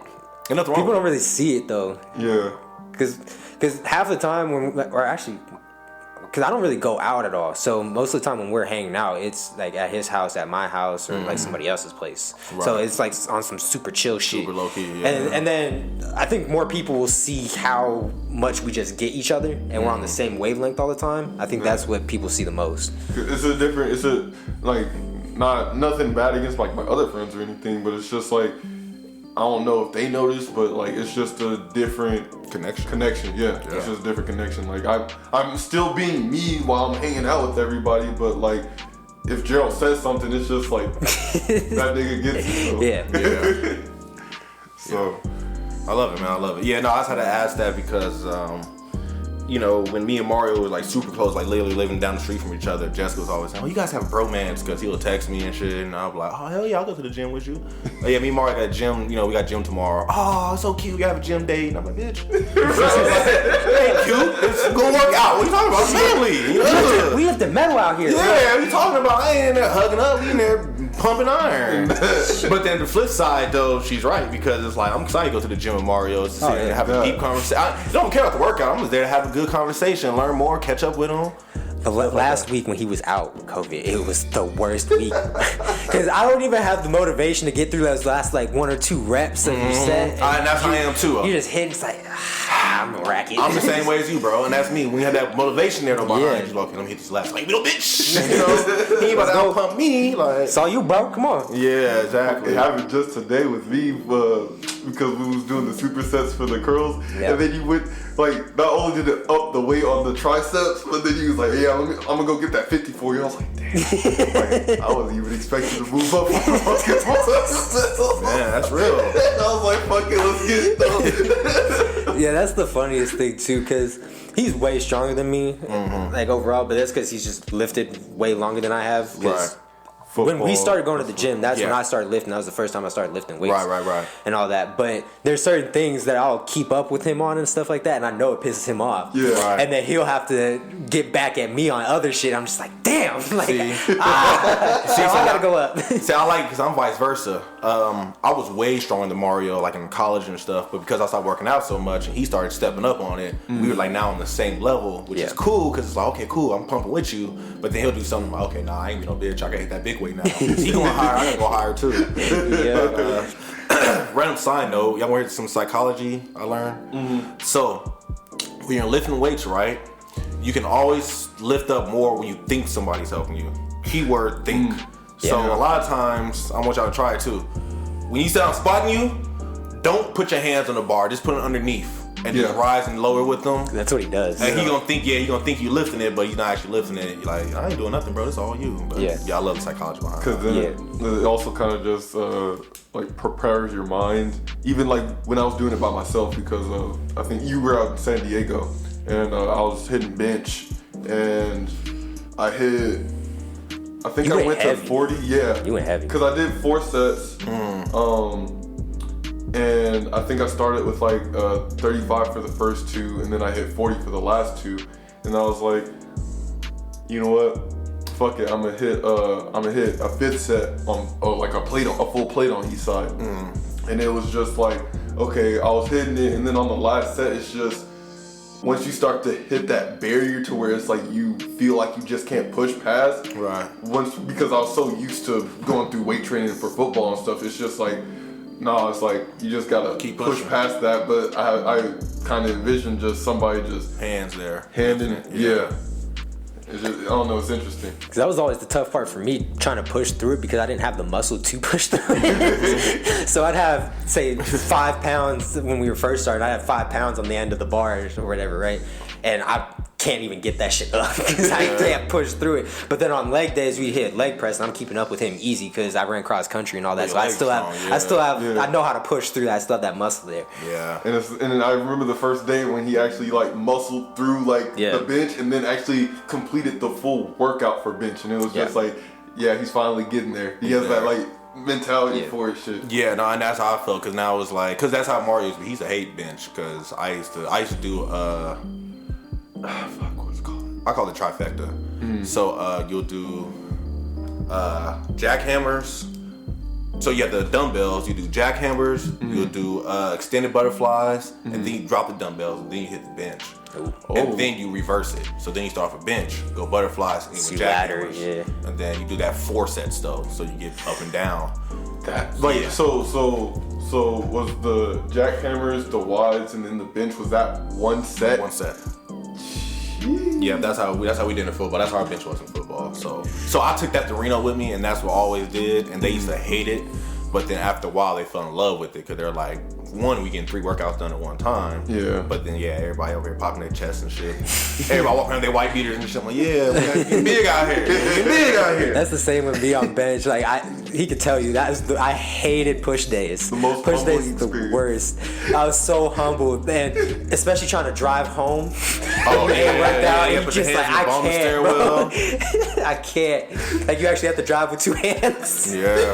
people don't really see it though. Yeah. Because half the time because I don't really go out at all. So most of the time when we're hanging out, it's like at his house, at my house, or like somebody else's place. Right. So it's like on some super chill shit. Super low key, yeah. And then I think more people will see how much we just get each other and we're on the same wavelength all the time. I think that's what people see the most. Nothing bad against like my other friends or anything, but it's just like, I don't know if they noticed, but like it's just a different connection. Yeah, it's just a different connection. Like I'm still being me while I'm hanging out with everybody, but like if Gerald says something, it's just like that nigga gets it. Yeah. So I love it, man. I love it. Yeah, no, I just had to ask that because when me and Mario were like super close, like literally living down the street from each other, Jessica was always saying, "Oh, you guys have a bromance," because he would text me and shit, and I'll be like, "Oh hell yeah, I'll go to the gym with you." Oh yeah, me and Mario got gym. We got gym tomorrow. Oh, it's so cute. We have a gym date, and I'm like, "Bitch, it ain't cute. It's gonna work out. What you talking about? Family. We have the metal out here. Yeah, what you talking about? I ain't in there hugging up. We in there pumping iron." But then the flip side, though, she's right because it's like I'm excited to go to the gym with Mario to sit and have a deep conversation. I don't care about the workout. I'm just there to have a good conversation, learn more, catch up with him. The last week when he was out with COVID, it was the worst week because I don't even have the motivation to get through those last like 1 or 2 reps of your set. That's how I am too. You just hit. It's like I'm a racket. I'm the same way as you, bro, and that's me. When you have that motivation there, though, behind you, like, let me hit this last, like little bitch. He ain't about to out pump me. Like, it's all you, bro. Come on. Yeah, exactly. It happened just today with me. because we was doing the supersets for the curls, Yeah. and then you went like not only did it up the weight on the triceps, but then you was like, yeah, I'm gonna go get that 50 for you. I was like, damn, like, I wasn't even expecting to move up. Man, that's real. I was like, fuck it, let's get it though. Yeah, that's the funniest thing too, because he's way stronger than me, like overall. But that's because he's just lifted way longer than I have. 'Cause Right. when we started going to the gym, that's when Yeah. I started lifting. That was the first time I started lifting weights. Right. And all that. But there's certain things that I'll keep up with him on and stuff like that, and I know it pisses him off. Yeah. Right. And then he'll have to get back at me on other shit. I'm just like, damn. Like, See? so I gotta go up. See, I like because I'm vice versa. I was way stronger than Mario, like in college and stuff. But because I started working out so much and he started stepping up on it, we were like now on the same level, which is cool because it's like, okay, cool, I'm pumping with you. But then he'll do something like, okay, nah, I ain't no bitch. I gotta hit that big weight now. He going higher, I gotta go higher too. Yeah. Random side note, y'all want to hear some psychology I learned? So, when you're lifting weights, right, you can always lift up more when you think somebody's helping you. Keyword think. So Yeah. a lot of times, I want y'all to try it too. When you say I'm spotting you, don't put your hands on the bar, just put it underneath. And just rise and lower with them. That's what he does. And he gonna think you lifting it, but he's not actually lifting it. You're like, I ain't doing nothing, bro. It's all you. But I love the psychology behind it. Because then it also kind of just like prepares your mind. Even like when I was doing it by myself, because I think you were out in San Diego, and I was hitting bench, and I went heavy. to 40. Yeah, You went heavy. because I did 4 sets. And I think I started with like 35 for the first 2, and then I hit 40 for the last 2, and I was like, you know what? Fuck it, I'm gonna hit a 5th set on like a full plate on each side, and it was just like, okay, I was hitting it, and then on the last set, it's just once you start to hit that barrier to where it's like you feel like you just can't push past. Right. Because I was so used to going through weight training for football and stuff, it's just like. No, it's like you just gotta Keep push pushing. past that. But I kind of envision just somebody just Hands there. handing, yeah. It's just, I don't know. It's interesting. Because that was always the tough part for me, trying to push through it because I didn't have the muscle to push through it. So I'd have, say, 5 pounds when we were first starting. I had 5 pounds on the end of the bars or whatever, right? And I can't even get that shit up because I can't push through it. But then on leg days, we hit leg press, and I'm keeping up with him easy because I ran cross country and all that. Your So I legs still have, strong, I know how to push through that. I still have that muscle there. Yeah. And I remember the first day when he actually like muscled through like the bench and then actually completed the full workout for bench, and it was just like, yeah, he's finally getting there. He has that like mentality for it shit. Yeah, no, and that's how I felt because now it's like, because that's how Mario used to be. He's a hate bench because I used to do fuck, what's it called? I call it trifecta. So you'll do jackhammers. So you have the dumbbells. You do jackhammers. You'll do extended butterflies, and then you drop the dumbbells, and then you hit the bench. And then you reverse it. So then you start off a bench, go butterflies, and See with ladder, jackhammers. And then you do that 4 sets though, so you get up and down. That like so was the jackhammers, the wides, and then the bench, was that 1 set? 1 set. Yeah, that's how we did in football. That's how our bench was in football. So I took that to Reno with me, and that's what I always did. And they used to hate it, but then after a while they fell in love with it because they're like, one, we getting 3 workouts done at one time. Yeah. But then everybody over here popping their chests and shit. Everybody walking around their white beaters and shit. I'm like, yeah, we get big out here. Get big out here. That's the same with me on bench. Like he could tell you I hated push days. The most push days is the experience. worst. I was so humbled, and especially trying to drive home. Oh, worked out. yeah, You put just your like hands on the I can't, bro. stairwell. I can't. Like you actually have to drive with 2 hands. Yeah.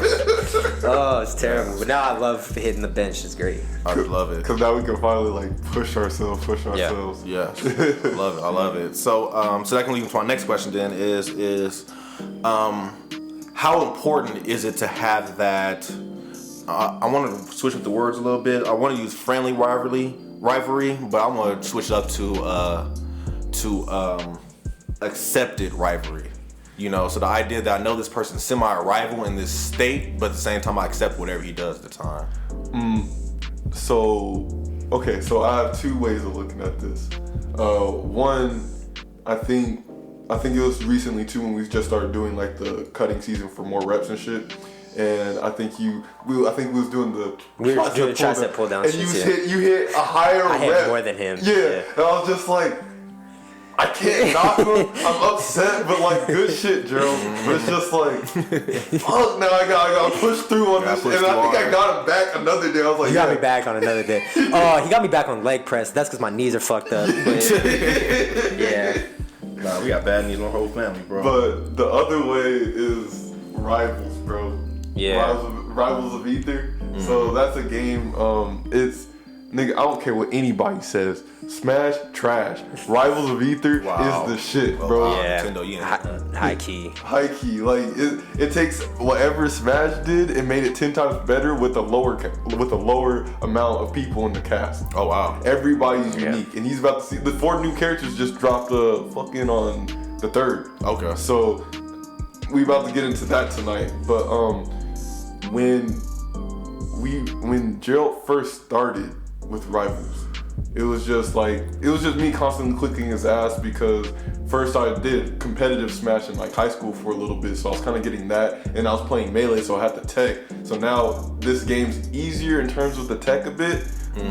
Oh, it's terrible. But now I love hitting the bench. It's great. I love it. Because now we can finally like push ourselves. Yeah. Love it. I love it. So so that can lead into our next question then is how important is it to have that I want to switch up the words a little bit. I want to use friendly rivalry, but I want to switch it up to accepted rivalry. You know, so the idea that I know this person's semi-rival in this state, but at the same time I accept whatever he does at the time. So I have 2 ways of looking at this. One, I think it was recently too when we just started doing like the cutting season for more reps and shit. and I think we was doing the tricep pull down, and you hit a higher I rep. hit more than him. Yeah, and I was just like, I can't knock him. I'm upset, but like, good shit, Gerald. But it's just like, fuck. Now I got to push through on this, and I think I got him back another day. I was like, he got me back on another day. Oh, he got me back on leg press. That's because my knees are fucked up. But, yeah. Nah, we got bad knees on the whole family, bro. But the other way is Rivals, bro. Yeah. Rivals of Ether. So that's a game. It's nigga. I don't care what anybody says. Smash trash. Rivals of Ether is the shit, bro. Yeah. Nintendo, High key. High key. Like it takes whatever Smash did and made it 10 times better with a lower amount of people in the cast. Oh wow. Everybody's unique, and he's about to see the 4 new characters just dropped fucking on the 3rd. Okay. So we about to get into that tonight, but when Gerald first started with Rivals, it was just me constantly clicking his ass because first I did competitive Smash in like high school for a little bit, so I was kind of getting that, and I was playing Melee, so I had the tech. So now this game's easier in terms of the tech a bit,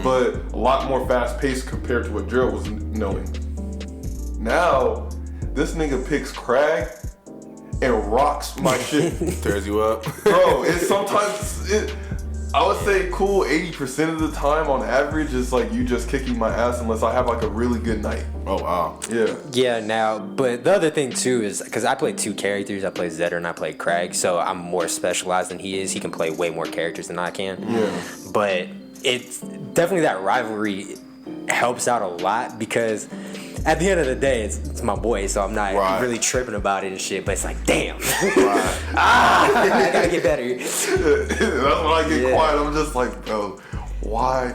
but a lot more fast paced compared to what Gerald was knowing. Now this nigga picks Crag and rocks my shit. Tears you up. Bro, I would say cool 80% of the time on average is like you just kicking my ass unless I have like a really good night. Oh wow. Yeah. Yeah, now, but the other thing too is, because I play 2 characters, I play Zedder and I play Crag, so I'm more specialized than he is. He can play way more characters than I can. Yeah. But it's definitely that rivalry helps out a lot because at the end of the day, it's my boy, so I'm not really tripping about it and shit. But it's like, damn, I gotta get better. That's when I get quiet. I'm just like, bro, why?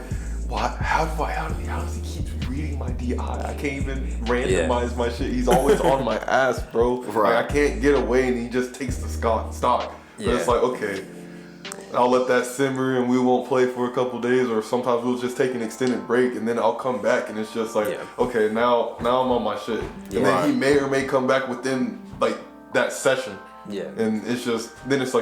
How does he keep reading my DI? I can't even randomize my shit. He's always on my ass, bro. Right. Like, I can't get away, and he just takes the stock. But it's like, okay, I'll let that simmer and we won't play for a couple days, or sometimes we'll just take an extended break and then I'll come back and it's just like, okay, now I'm on my shit. And then he may or may come back within like that session. Yeah. And it's just, then it's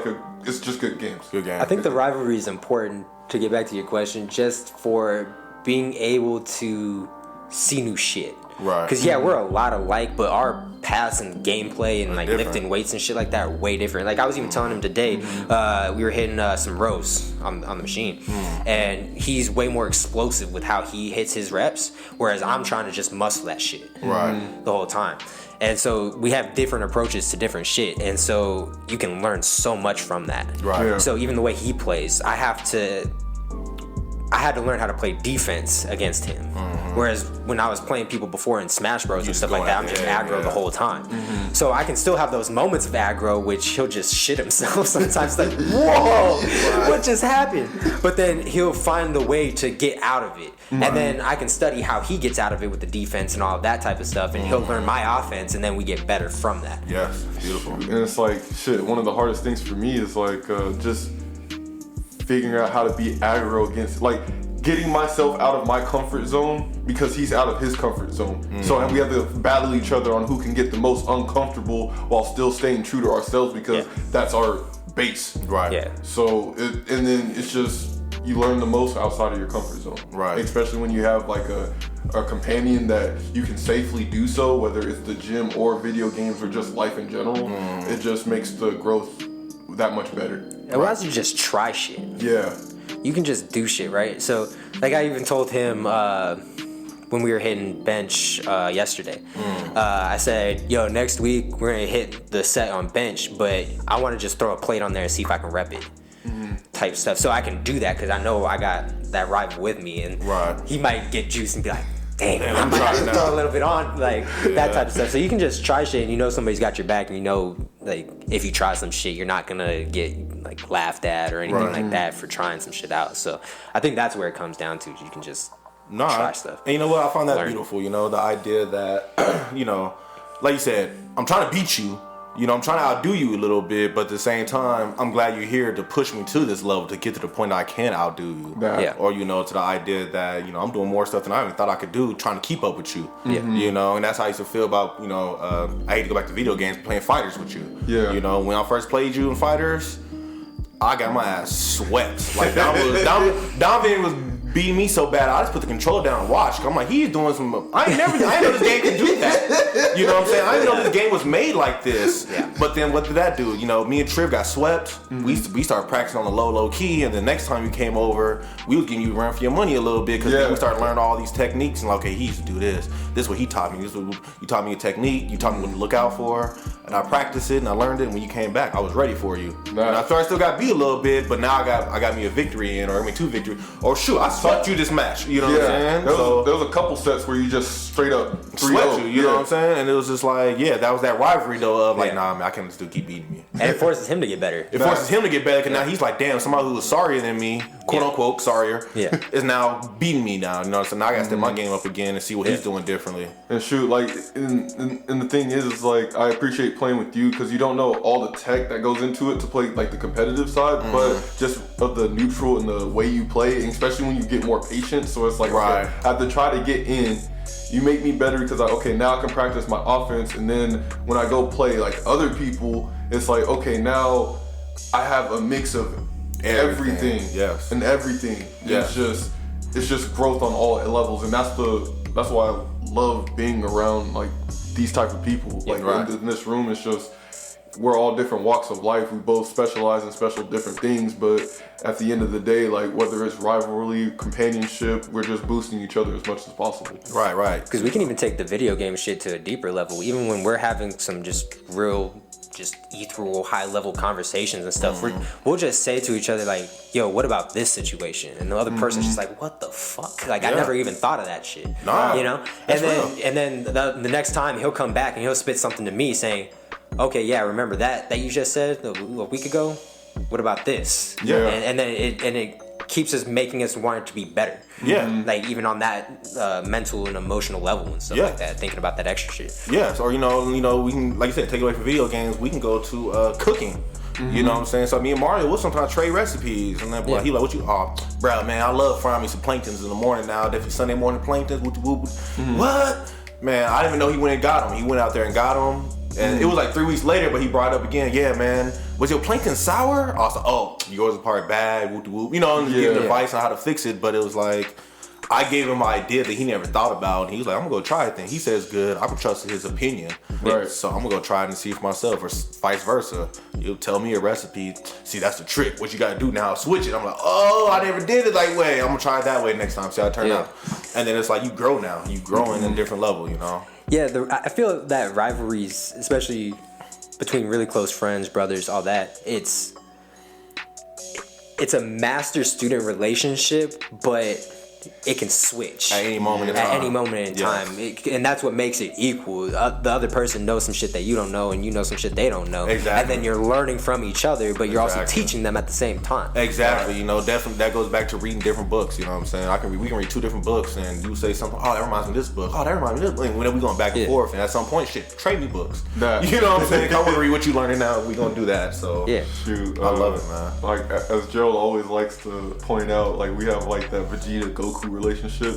just good games. Good game. I think the rivalry is important, to get back to your question, just for being able to see new shit. Right. Because we're a lot alike, but our paths and gameplay and like lifting weights and shit like that are way different. Like I was even telling him today, we were hitting some rows on the machine, and he's way more explosive with how he hits his reps, whereas I'm trying to just muscle that shit the whole time. And so we have different approaches to different shit, and so you can learn so much from that. Right. Yeah. So even the way he plays, I had to learn how to play defense against him. Whereas when I was playing people before in Smash Bros and stuff like that, I'm just aggro the whole time. So I can still have those moments of aggro, which he'll just shit himself sometimes, like, whoa, what just happened? But then he'll find the way to get out of it. And then I can study how he gets out of it with the defense and all of that type of stuff, and he'll learn my offense, and then we get better from that. Yes, beautiful. And it's like, shit, one of the hardest things for me is like just figuring out how to be aggro against, like, getting myself out of my comfort zone because he's out of his comfort zone. So we have to battle each other on who can get the most uncomfortable while still staying true to ourselves, because that's our base. Right. Yeah. So, and then it's just, you learn the most outside of your comfort zone. Right. Especially when you have like a companion that you can safely do so, whether it's the gym or video games or just life in general. It just makes the growth that much better. It allows you to just try shit. Yeah. You can just do shit, right? So, like I even told him when we were hitting bench yesterday, I said, yo, next week we're gonna hit the set on bench, but I want to just throw a plate on there and see if I can rep it, type stuff. So I can do that because I know I got that rival with me, and he might get juiced and be like, dang, I might have to throw a little bit on, like that type of stuff. So you can just try shit, and you know somebody's got your back, and you know, like, if you try some shit, you're not gonna get like laughed at or anything like that for trying some shit out. So I think that's where it comes down to. You can just try stuff. And you know what? I find that beautiful. You know, the idea that, you know, like you said, I'm trying to beat you. You know, I'm trying to outdo you a little bit, but at the same time, I'm glad you're here to push me to this level to get to the point that I can outdo you. Yeah. Or, you know, to the idea that, you know, I'm doing more stuff than I even thought I could do, trying to keep up with you. Yeah. You know, and that's how I used to feel about, you know, I hate to go back to video games, playing fighters with you. Yeah. You know, when I first played you in fighters, I got my ass swept. Like Donovan was beating me so bad, I just put the controller down and watched. I'm like, he's doing some. I didn't know this game could do that. You know what I'm saying? I didn't know this game was made like this. Yeah. But then what did that do? You know, me and Triv got swept. Mm-hmm. We started practicing on the low key, and the next time you came over, we was getting you run for your money a little bit because then we started learning all these techniques and like, okay, he used to do this. This is what he taught me. This is what you taught me a technique. You taught me what to look out for, and I practiced it and I learned it. And when you came back, I was ready for you. Nice. And I still got beat a little bit, but now I got me a victory in, or I mean 2 victories. Or shoot, I swept you this match. You know what I'm saying? There was a couple sets where you just straight up swept you. You know what I'm saying? And it was just like, that was that rivalry though of like, nah, man, I can still keep beating me. And it forces him to get better. It forces him to get better because now he's like, damn, somebody who was sorrier than me, quote unquote sorrier, is now beating me now. You know, so now I got to step my game up again and see what he's doing differently. And shoot, like, and the thing is like, I appreciate playing with you because you don't know all the tech that goes into it to play like the competitive side, but just of the neutral and the way you play, and especially when you get more patient. So it's like, okay, I have to try to get in. You make me better because now I can practice my offense, and then when I go play like other people, it's like, okay, now I have a mix of everything. Yes. And everything. Yes. It's just growth on all levels, and that's why I love being around like these type of people. Like in this room, it's just we're all different walks of life. We both specialize in special different things, but at the end of the day, like whether it's rivalry, companionship, we're just boosting each other as much as possible. Right. Because we can even take the video game shit to a deeper level. Even when we're having some just ethereal, high-level conversations and stuff, we'll just say to each other like, yo, what about this situation? And the other person's just like, what the fuck? Like, I never even thought of that shit. Nah, you know? And then the next time he'll come back and he'll spit something to me saying, okay, yeah, remember that you just said a week ago? What about this? Yeah. And then it keeps us making us want it to be better. Yeah. Like even on that mental and emotional level and stuff like that, thinking about that extra shit. Yes, or you know, we can, like you said, take away from video games, we can go to cooking. You know what I'm saying? So me and Mario will sometimes trade recipes, and then he like, what you? Oh, bro, man, I love frying me some planktons in the morning now. Definitely Sunday morning planktons. What? Man, I didn't even know he went and got them. He went out there and got them. And it was like 3 weeks later, but he brought it up again. Yeah, man, was your plankton sour? I was like, yours is probably bad. Whoop, whoop. You know, and giving advice on how to fix it. But it was like, I gave him an idea that he never thought about. And he was like, I'm going to go try it then. He says good. I can trust his opinion. Right. So I'm going to go try it and see for myself, or vice versa. He'll tell me a recipe. See, that's the trick. What you got to do now, switch it. I'm like, I never did it that way. I'm going to try it that way next time. See how it turned out. And then it's like, you grow now. You growing in a different level, you know? Yeah, I feel that rivalries, especially between really close friends, brothers, all that, it's a master-student relationship, but it can switch at any moment in time. At any moment in time, and that's what makes it equal. The other person knows some shit that you don't know, and you know some shit they don't know. Exactly. And then you're learning from each other, but you're also teaching them at the same time. Exactly. You know, definitely that goes back to reading different books. You know what I'm saying? We can read 2 different books, and you say something. Oh, that reminds me of this book. Oh, that reminds me of this book. And then we going back and forth, and at some point, trade me books. Nah. You know what I'm saying? I want to read what you learning now. We gonna do that. So shoot, I love it, man. Like as Gerald always likes to point out, like we have like that Vegeta Goku relationship.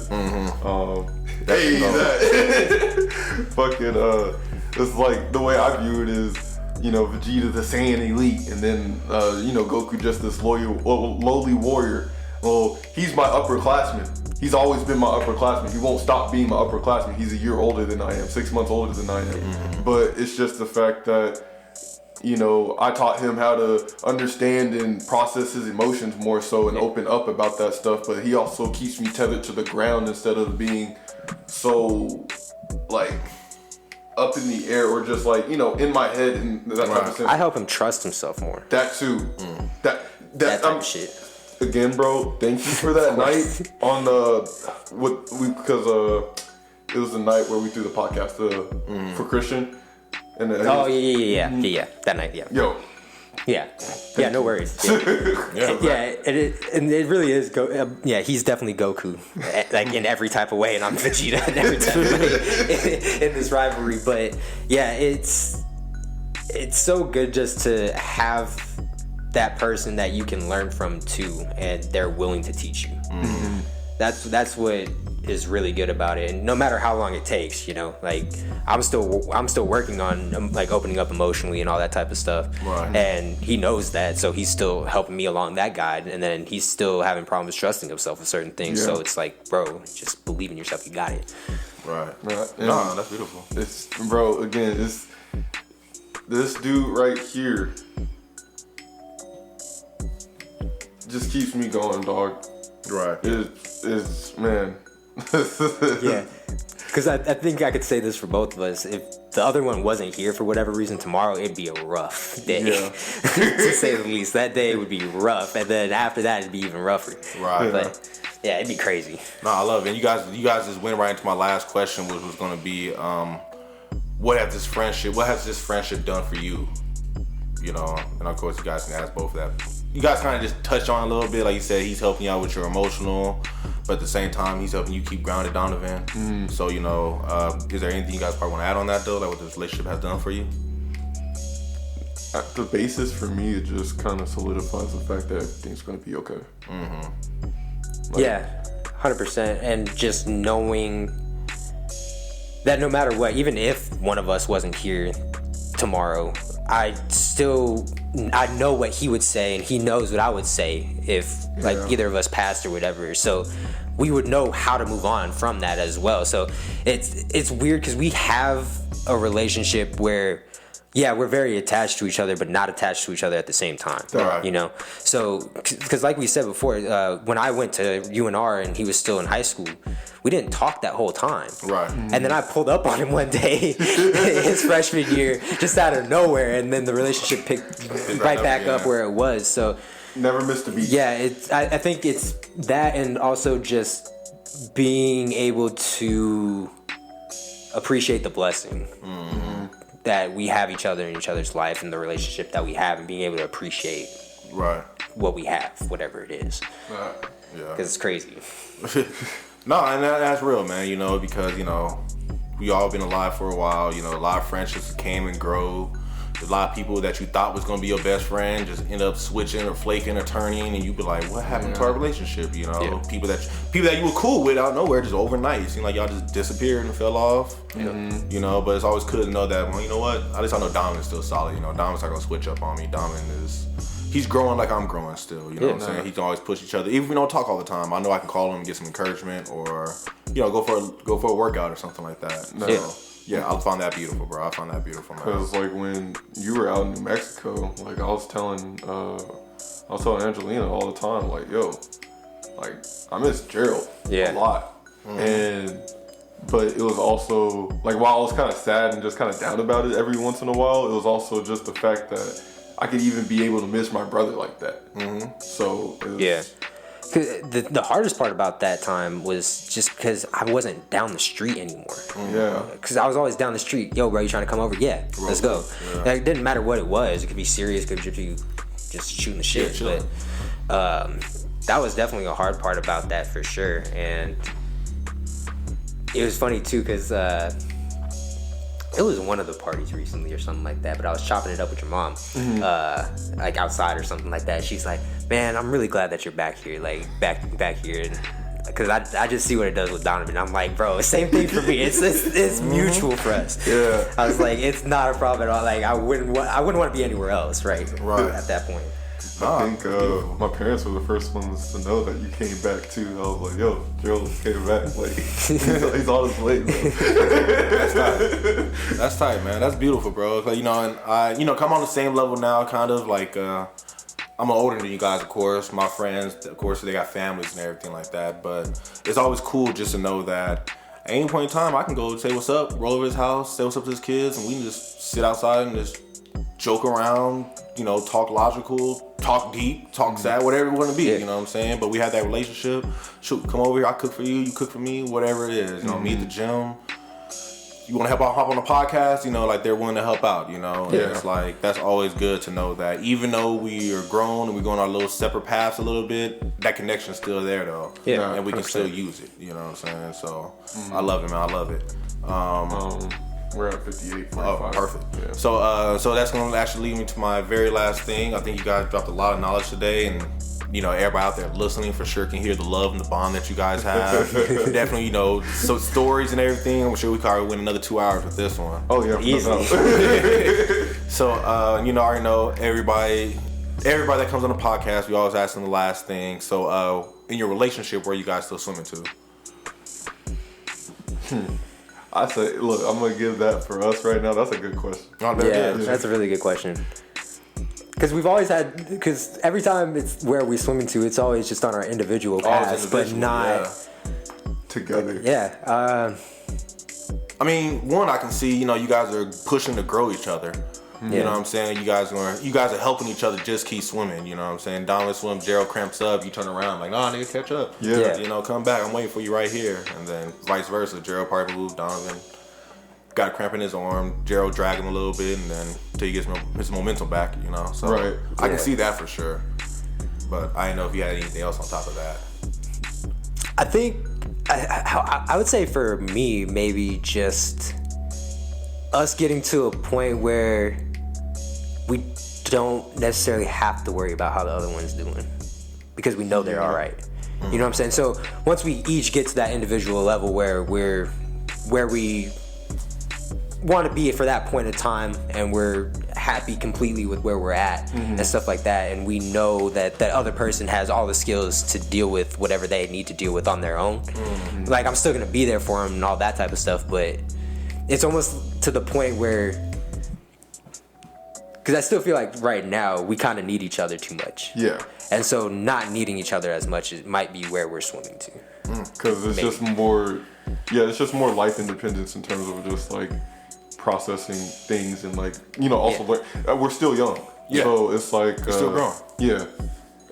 It's like the way I view it is, you know, Vegeta the Saiyan elite, and then Goku just this lowly warrior. Well, he's my upperclassman. He's always been my upperclassman. He won't stop being my upperclassman. He's a year older than I am, 6 months older than I am. But it's just the fact that, you know, I taught him how to understand and process his emotions more so and open up about that stuff. But he also keeps me tethered to the ground instead of being so, like, up in the air or just, like, you know, in my head and that type of sense. I help him trust himself more. That too. That type of shit. Again, bro, thank you for that night on because it was the night where we threw the podcast for Christian. And that night, Yo. Yeah, no worries. It really is. He's definitely Goku, like in every type of way, and I'm Vegeta in every type of way in this rivalry. But yeah, it's so good just to have that person that you can learn from too, and they're willing to teach you. That's what is really good about it, and no matter how long it takes, you know, like I'm still working on like opening up emotionally and all that type of stuff, right. And he knows that, so he's still helping me along that guide, and then he's still having problems trusting himself with certain things. So it's like, bro, just believe in yourself, you got it. Right. No, that's beautiful. It's, bro, again, this dude right here just keeps me going, dog. Right. It's man. Yeah. Because I think I could say this for both of us. If the other one wasn't here for whatever reason, tomorrow it'd be a rough day. Yeah. To say the least. That day would be rough. And then after that, it'd be even rougher. Right. But yeah, it'd be crazy. No, I love it. And you guys just went right into my last question, which was going to be, what has this friendship done for you? You know, and of course you guys can ask both of that. You guys kind of just touched on a little bit. Like you said, he's helping you out with your emotional, but at the same time, he's helping you keep grounded, Donovan. Mm-hmm. So, you know, is there anything you guys probably want to add on that, though? Like what this relationship has done for you? The basis for me, it just kind of solidifies the fact that everything's going to be okay. Mm-hmm. Yeah, 100%. And just knowing that no matter what, even if one of us wasn't here tomorrow, I know what he would say, and he knows what I would say if like either of us passed or whatever. So we would know how to move on from that as well. So it's weird because we have a relationship where, yeah, we're very attached to each other, but not attached to each other at the same time. Right. You know? So, because like we said before, when I went to UNR and he was still in high school, we didn't talk that whole time. Right. And then I pulled up on him one day, his freshman year, just out of nowhere, and then the relationship picked right back up where it was. So, never missed a beat. yeah, I think it's that, and also just being able to appreciate the blessing. Mm-hmm. That we have each other in each other's life, and the relationship that we have, and being able to appreciate what we have, whatever it is. Yeah. Because it's crazy. No, and that's real, man. You know, because, you know, we all been alive for a while. You know, a lot of friendships came and grow. There's a lot of people that you thought was gonna be your best friend just end up switching or flaking or turning, and you be like, what happened to our relationship? You know, people that you were cool with out of nowhere just overnight. It seemed like y'all just disappeared and fell off. Mm-hmm. You know, but it's always good to know that, well, you know what? At least I know Domin's still solid. You know, Domin's not gonna switch up on me. He's growing like I'm growing still. You know what I'm saying? He can always push each other. Even if we don't talk all the time, I know I can call him and get some encouragement, or, you know, go for a workout or something like that. No. Yeah, I found that beautiful, bro. I found that beautiful, man. Because, like, when you were out in New Mexico, like, I was telling Angelina all the time, like, yo, like, I miss Gerald a lot. Mm-hmm. But it was also, like, while I was kind of sad and just kind of down about it every once in a while, it was also just the fact that I could even be able to miss my brother like that. Mm-hmm. So, The hardest part about that time was just because I wasn't down the street anymore. Yeah. Because I was always down the street. Yo, bro, you trying to come over? Yeah, let's go. Yeah. Like, it didn't matter what it was. It could be serious. It could just be just shooting the shit. Yeah, but that was definitely a hard part about that for sure. And it was funny too because it was one of the parties recently or something like that, but I was chopping it up with your mom, like outside or something like that. She's like, man, I'm really glad that you're back here, like back here. Because I just see what it does with Donovan. I'm like, bro, same thing for me. It's mutual for us. Yeah. I was like, it's not a problem at all. Like, I wouldn't want to be anywhere else, right? At that point. I think my parents were the first ones to know that you came back too. I was like, yo, Gerald came back. Like, he's on his way, bro. That's tight, man. That's beautiful, bro. Like, you know, and I, you know, come on the same level now, kind of like, I'm older than you guys, of course. My friends, of course, they got families and everything like that. But it's always cool just to know that at any point in time, I can go say what's up, roll over his house, say what's up to his kids, and we can just sit outside and just joke around, you know, talk logical, talk deep, talk sad, whatever we want to be, you know what I'm saying? But we have that relationship. Shoot, come over here, I cook for you, you cook for me, whatever it is. You know, meet at the gym. You want to hop on a podcast, you know, like they're willing to help out, you know? And it's like, that's always good to know that even though we are grown and we're going our little separate paths a little bit, that connection's still there though. Yeah. And we can still use it, you know what I'm saying? So I love it, man. I love it. We're at 58. Oh, perfect. Yeah. So that's going to actually lead me to my very last thing. I think you guys dropped a lot of knowledge today, and everybody out there listening for sure can hear the love and the bond that you guys have. Definitely, so stories and everything. I'm sure we could already win another 2 hours with this one. Oh yeah, easily. So, I already know everybody that comes on the podcast, we always ask them the last thing. So, in your relationship, where are you guys still swimming to? I say, look, I'm gonna give that for us right now. That's a good question. That's a really good question. Because we've always because every time it's where we swim into, it's always just on our individual paths, but not together. Yeah. One, I can see, you guys are pushing to grow each other. You know what I'm saying? You guys are helping each other just keep swimming. You know what I'm saying? Donovan swims, Gerald cramps up, you turn around like, nah, nigga, catch up. Yeah. Come back. I'm waiting for you right here. And then vice versa. Gerald probably moved, Donovan got a cramp in his arm. Gerald dragged him a little bit, and then until he gets his momentum back. So right. I can see that for sure. But I didn't know if you had anything else on top of that. I think I would say for me, maybe just us getting to a point where we don't necessarily have to worry about how the other one's doing because we know they're all right. You know what I'm saying? So once we each get to that individual level where we want to be for that point in time and we're happy completely with where we're at and stuff like that, and we know that other person has all the skills to deal with whatever they need to deal with on their own. Like, I'm still gonna be there for them and all that type of stuff, but it's almost to the point where, because I still feel like right now we kind of need each other too much. Yeah. And so not needing each other as much might be where we're swimming to. Because it's just more, it's just more life independence in terms of just like processing things and like, also we're still young. Yeah. So it's like still growing. Yeah.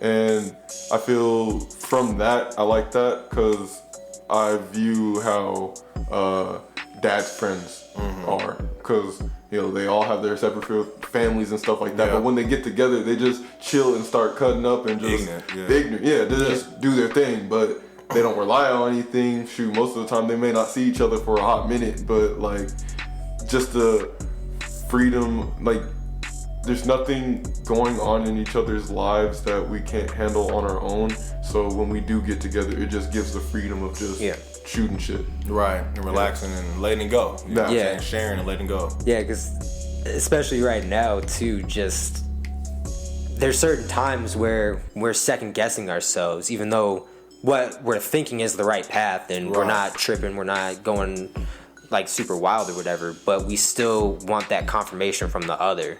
And I feel from that, I like that because I view how dad's friends are, because they all have their separate families and stuff like that. But when they get together, they just chill and start cutting up and just ignorant. Yeah, they just do their thing, but they don't rely on anything. Shoot, most of the time they may not see each other for a hot minute, but like just the freedom, like there's nothing going on in each other's lives that we can't handle on our own. So when we do get together, it just gives the freedom of just shooting shit. Right, and relaxing and letting it go. You know what I'm saying? Sharing and letting go. Yeah, because especially right now, too, just there's certain times where we're second guessing ourselves, even though what we're thinking is the right path and we're not tripping, we're not going like super wild or whatever, but we still want that confirmation from the other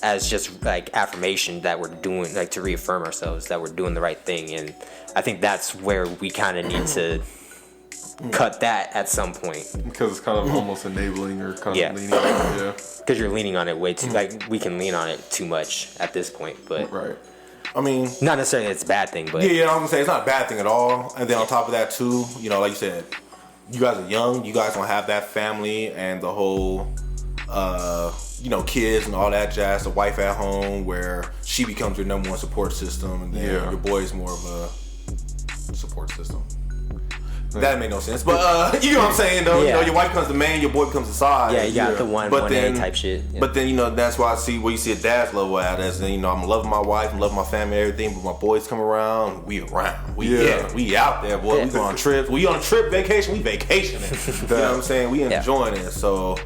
as just like affirmation that we're doing, like to reaffirm ourselves that we're doing the right thing. And I think that's where we kind of need to cut that at some point, because it's kind of almost enabling or kind of leaning on it. Because you're leaning on it way too, like we can lean on it too much at this point, but not necessarily it's a bad thing, but I'm gonna say it's not a bad thing at all. And then on top of that too, like you said, you guys are young, you guys don't have that family and the whole kids and all that jazz, the wife at home where she becomes your number one support system, and then your boy's more of a support system. That made no sense, but you know what I'm saying though. Your wife becomes the man, your boy becomes the side. Yeah, you got the one A type shit. Yeah. But then that's why I see where you see a dad's level at, as in, I'm loving my wife, I'm loving my family, everything. But my boys come around, we around, we out there, boy. We go on trips. We on a trip, vacation, we vacationing. You know what I'm saying? We enjoying it. So.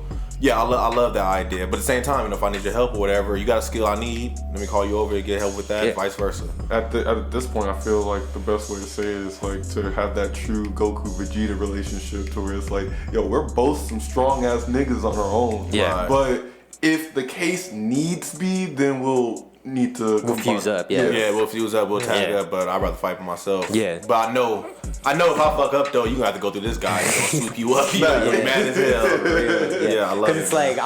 Yeah, I love that idea. But at the same time, if I need your help or whatever, you got a skill I need, let me call you over and get help with that, vice versa. At this point, I feel like the best way to say it is like to have that true Goku-Vegeta relationship to where it's like, we're both some strong-ass niggas on our own. Yeah. But if the case needs be, then we'll need to... We'll fuse up, we'll fuse up, we'll tag up, but I'd rather fight for myself. Yeah. But I know if I fuck up though, you gonna have to go through this guy. He's gonna sweep you up. He's mad as hell. Yeah, I love it. Because it's like,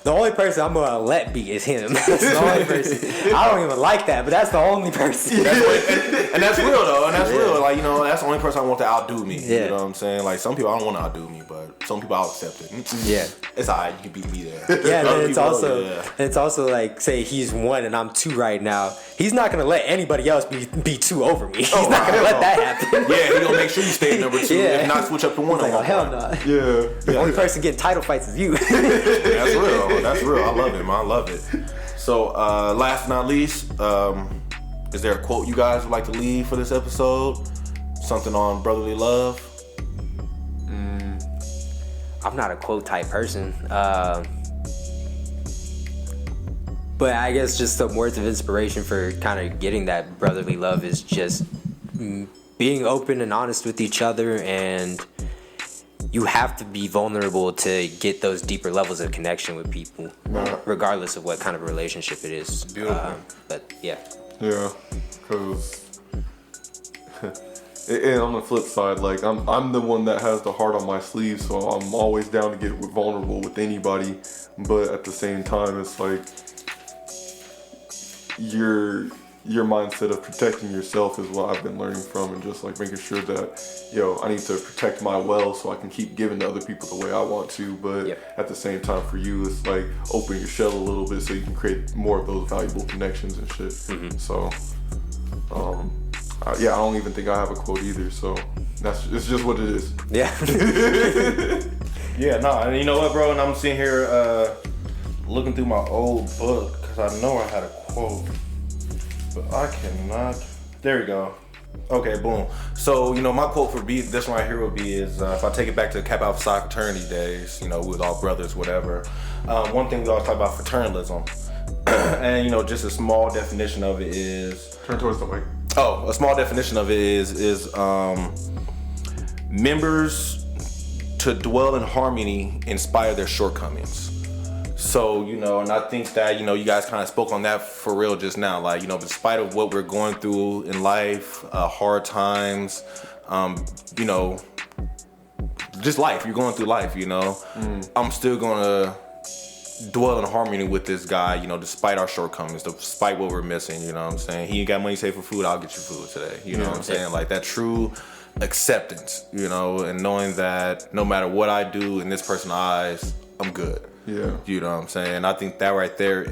the only person I'm gonna let be is him. That's the only person. I don't even like that, but that's the only person. And that's real though, and that's real. Like, that's the only person I want to outdo me. Yeah. You know what I'm saying? Like, some people I don't want to outdo me, but some people I'll accept it. Yeah. It's alright, you can beat me there. Yeah, and it's also like, say he's 1 and I'm 2 right now. He's not gonna let anybody else be 2 over me. He's not gonna let that happen. Yeah, he's gonna make sure you stay number 2 and not switch up to 1 on 1. Hell no. Yeah. The only person getting title fights is you. That's real. That's real. I love it, man. I love it. So, last but not least, Is there a quote you guys would like to leave for this episode? Something on brotherly love? I'm not a quote type person. But I guess just some words of inspiration for kind of getting that brotherly love is just being open and honest with each other, and you have to be vulnerable to get those deeper levels of connection with people, regardless of what kind of relationship it is. Beautiful. But yeah. Yeah, because and on the flip side, like I'm the one that has the heart on my sleeve, so I'm always down to get vulnerable with anybody. But at the same time, it's like your mindset of protecting yourself is what I've been learning from, and just like making sure that, I need to protect my well so I can keep giving to other people the way I want to. But at the same time, for you, it's like open your shell a little bit so you can create more of those valuable connections and shit. So, I don't even think I have a quote either. So it's just what it is. Yeah. Yeah, no, and you know what, bro? And I'm sitting here looking through my old book because I know I had a quote. But I cannot. There we go. Okay, boom. So, my quote for this one right here would be is, if I take it back to Kappa Alpha Psi fraternity days, we was all brothers, whatever. One thing we always talk about fraternalism. And, just a small definition of it is... Turn towards the mic. Oh, a small definition of it is members to dwell in harmony in spite of their shortcomings. So, and I think that, you guys kind of spoke on that for real just now. Like, in spite of what we're going through in life, hard times, just life, you're going through life, I'm still going to dwell in harmony with this guy, despite our shortcomings, despite what we're missing, you know what I'm saying? He ain't got money saved for food, I'll get you food today, you know what I'm saying? Like that true acceptance, and knowing that no matter what I do in this person's eyes, I'm good. Yeah. You know what I'm saying? I think that right there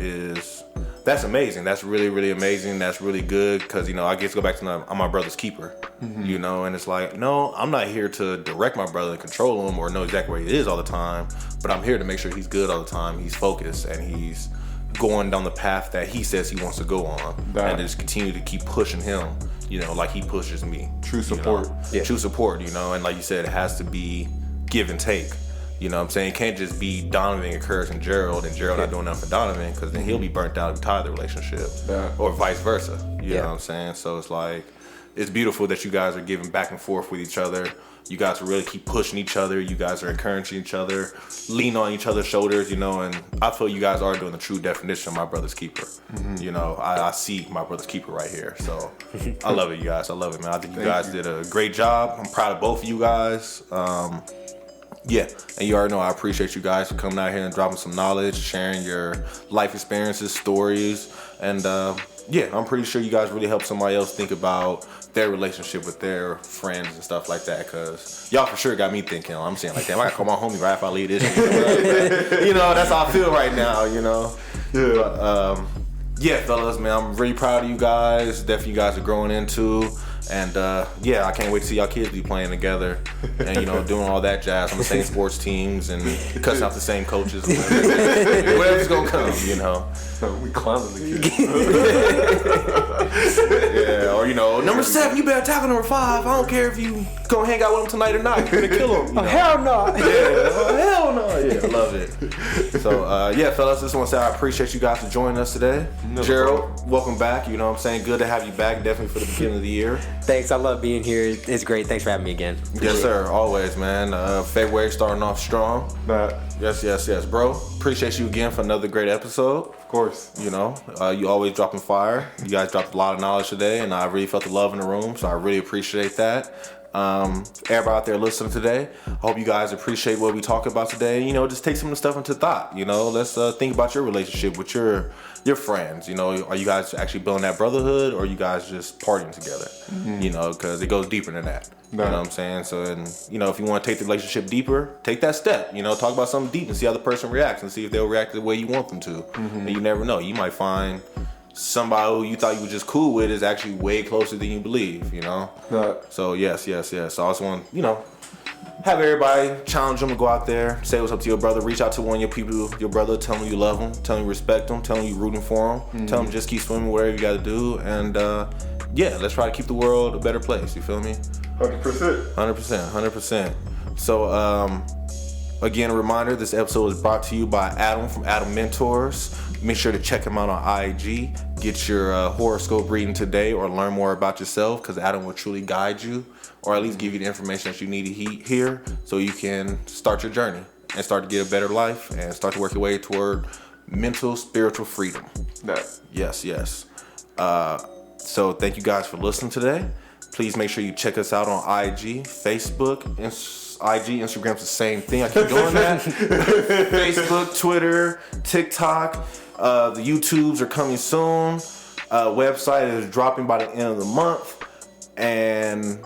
that's amazing. That's really, really amazing. That's really good because, I get to go back to I'm my brother's keeper, and it's like, no, I'm not here to direct my brother and control him or know exactly where he is all the time, but I'm here to make sure he's good all the time. He's focused and he's going down the path that he says he wants to go on and just continue to keep pushing him, like he pushes me. True support. True support, and like you said, it has to be give and take. You know what I'm saying? It can't just be Donovan encouraging Gerald and Gerald not doing nothing for Donovan because then he'll be burnt out and tired of the relationship. Or vice versa. You know what I'm saying? So it's like, it's beautiful that you guys are giving back and forth with each other. You guys really keep pushing each other. You guys are encouraging each other, lean on each other's shoulders, and I feel you guys are doing the true definition of my brother's keeper. I see my brother's keeper right here. So I love it, you guys. I love it, man. I think you guys did a great job. I'm proud of both of you guys. Yeah, and you already know I appreciate you guys for coming out here and dropping some knowledge, sharing your life experiences, stories, and I'm pretty sure you guys really helped somebody else think about their relationship with their friends and stuff like that, because y'all for sure got me thinking. I'm saying like, damn, I gotta call my homie right after I leave this shit. That's how I feel right now, Yeah. But, fellas, man, I'm really proud of you guys. Definitely you guys are growing into. And I can't wait to see y'all kids be playing together and doing all that jazz on the same sports teams and cussing out the same coaches. Whatever's gonna come, We clowning the kids. Or number 7, you better tackle number 5. I don't care if you gonna hang out with him tonight or not. You're gonna kill him. Hell no. Hell no. Yeah, I love it. So fellas, just want to say I appreciate you guys for joining us today. Gerald, welcome back. You know what I'm saying? Good to have you back. Definitely for the beginning of the year. Thanks. I love being here. It's great. Thanks for having me again. Yes, sir. Always, man. February starting off strong. Yes, bro. Appreciate you again for another great episode. Of course. You always dropping fire. You guys dropped a lot of knowledge today, and I really felt the love in the room, so I really appreciate that. Everybody out there listening today, I hope you guys appreciate what we talk about today. Just take some of the stuff into thought. Let's think about your relationship with your friends. Are you guys actually building that brotherhood, or are you guys just partying together? Because it goes deeper than that. You know what I'm saying? So, and if you want to take the relationship deeper, take that step. Talk about something deep and see how the person reacts, and see if they'll react the way you want them to. And you never know. You might find somebody who you thought you were just cool with is actually way closer than you believe. So yes. So I just want have everybody challenge them to go out there, say what's up to your brother, reach out to one of your people, your brother, tell them you love them, tell them you respect them, tell them you rooting for them, tell them just keep swimming whatever you got to do, and yeah, let's try to keep the world a better place. You feel me? 100%. 100%. So again, a reminder: this episode is brought to you by Adam from Adam Mentors. Make sure to check him out on IG. Get your horoscope reading today, or learn more about yourself, because Adam will truly guide you, or at least give you the information that you need to hear, so you can start your journey and start to get a better life and start to work your way toward mental, spiritual freedom. Yes. So thank you guys for listening today. Please make sure you check us out on IG, Facebook, IG, Instagram's the same thing. I keep doing that. Facebook, Twitter, TikTok. The YouTubes are coming soon. Website is dropping by the end of the month. And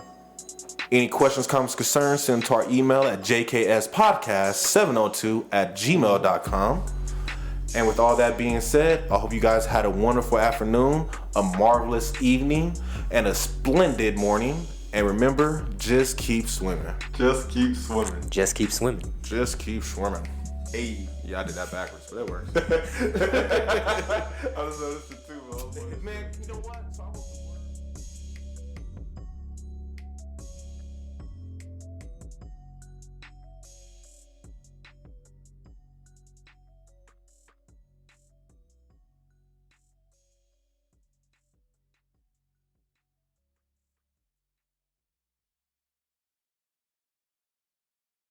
any questions, comments, concerns, send them to our email at jkspodcast702@gmail.com. And with all that being said, I hope you guys had a wonderful afternoon, a marvelous evening, and a splendid morning. And remember, just keep swimming. Just keep swimming. Just keep swimming. Just keep swimming. Hey. Yeah, I did that backwards, but that works. I was noticing it too, man. Man, you know what? So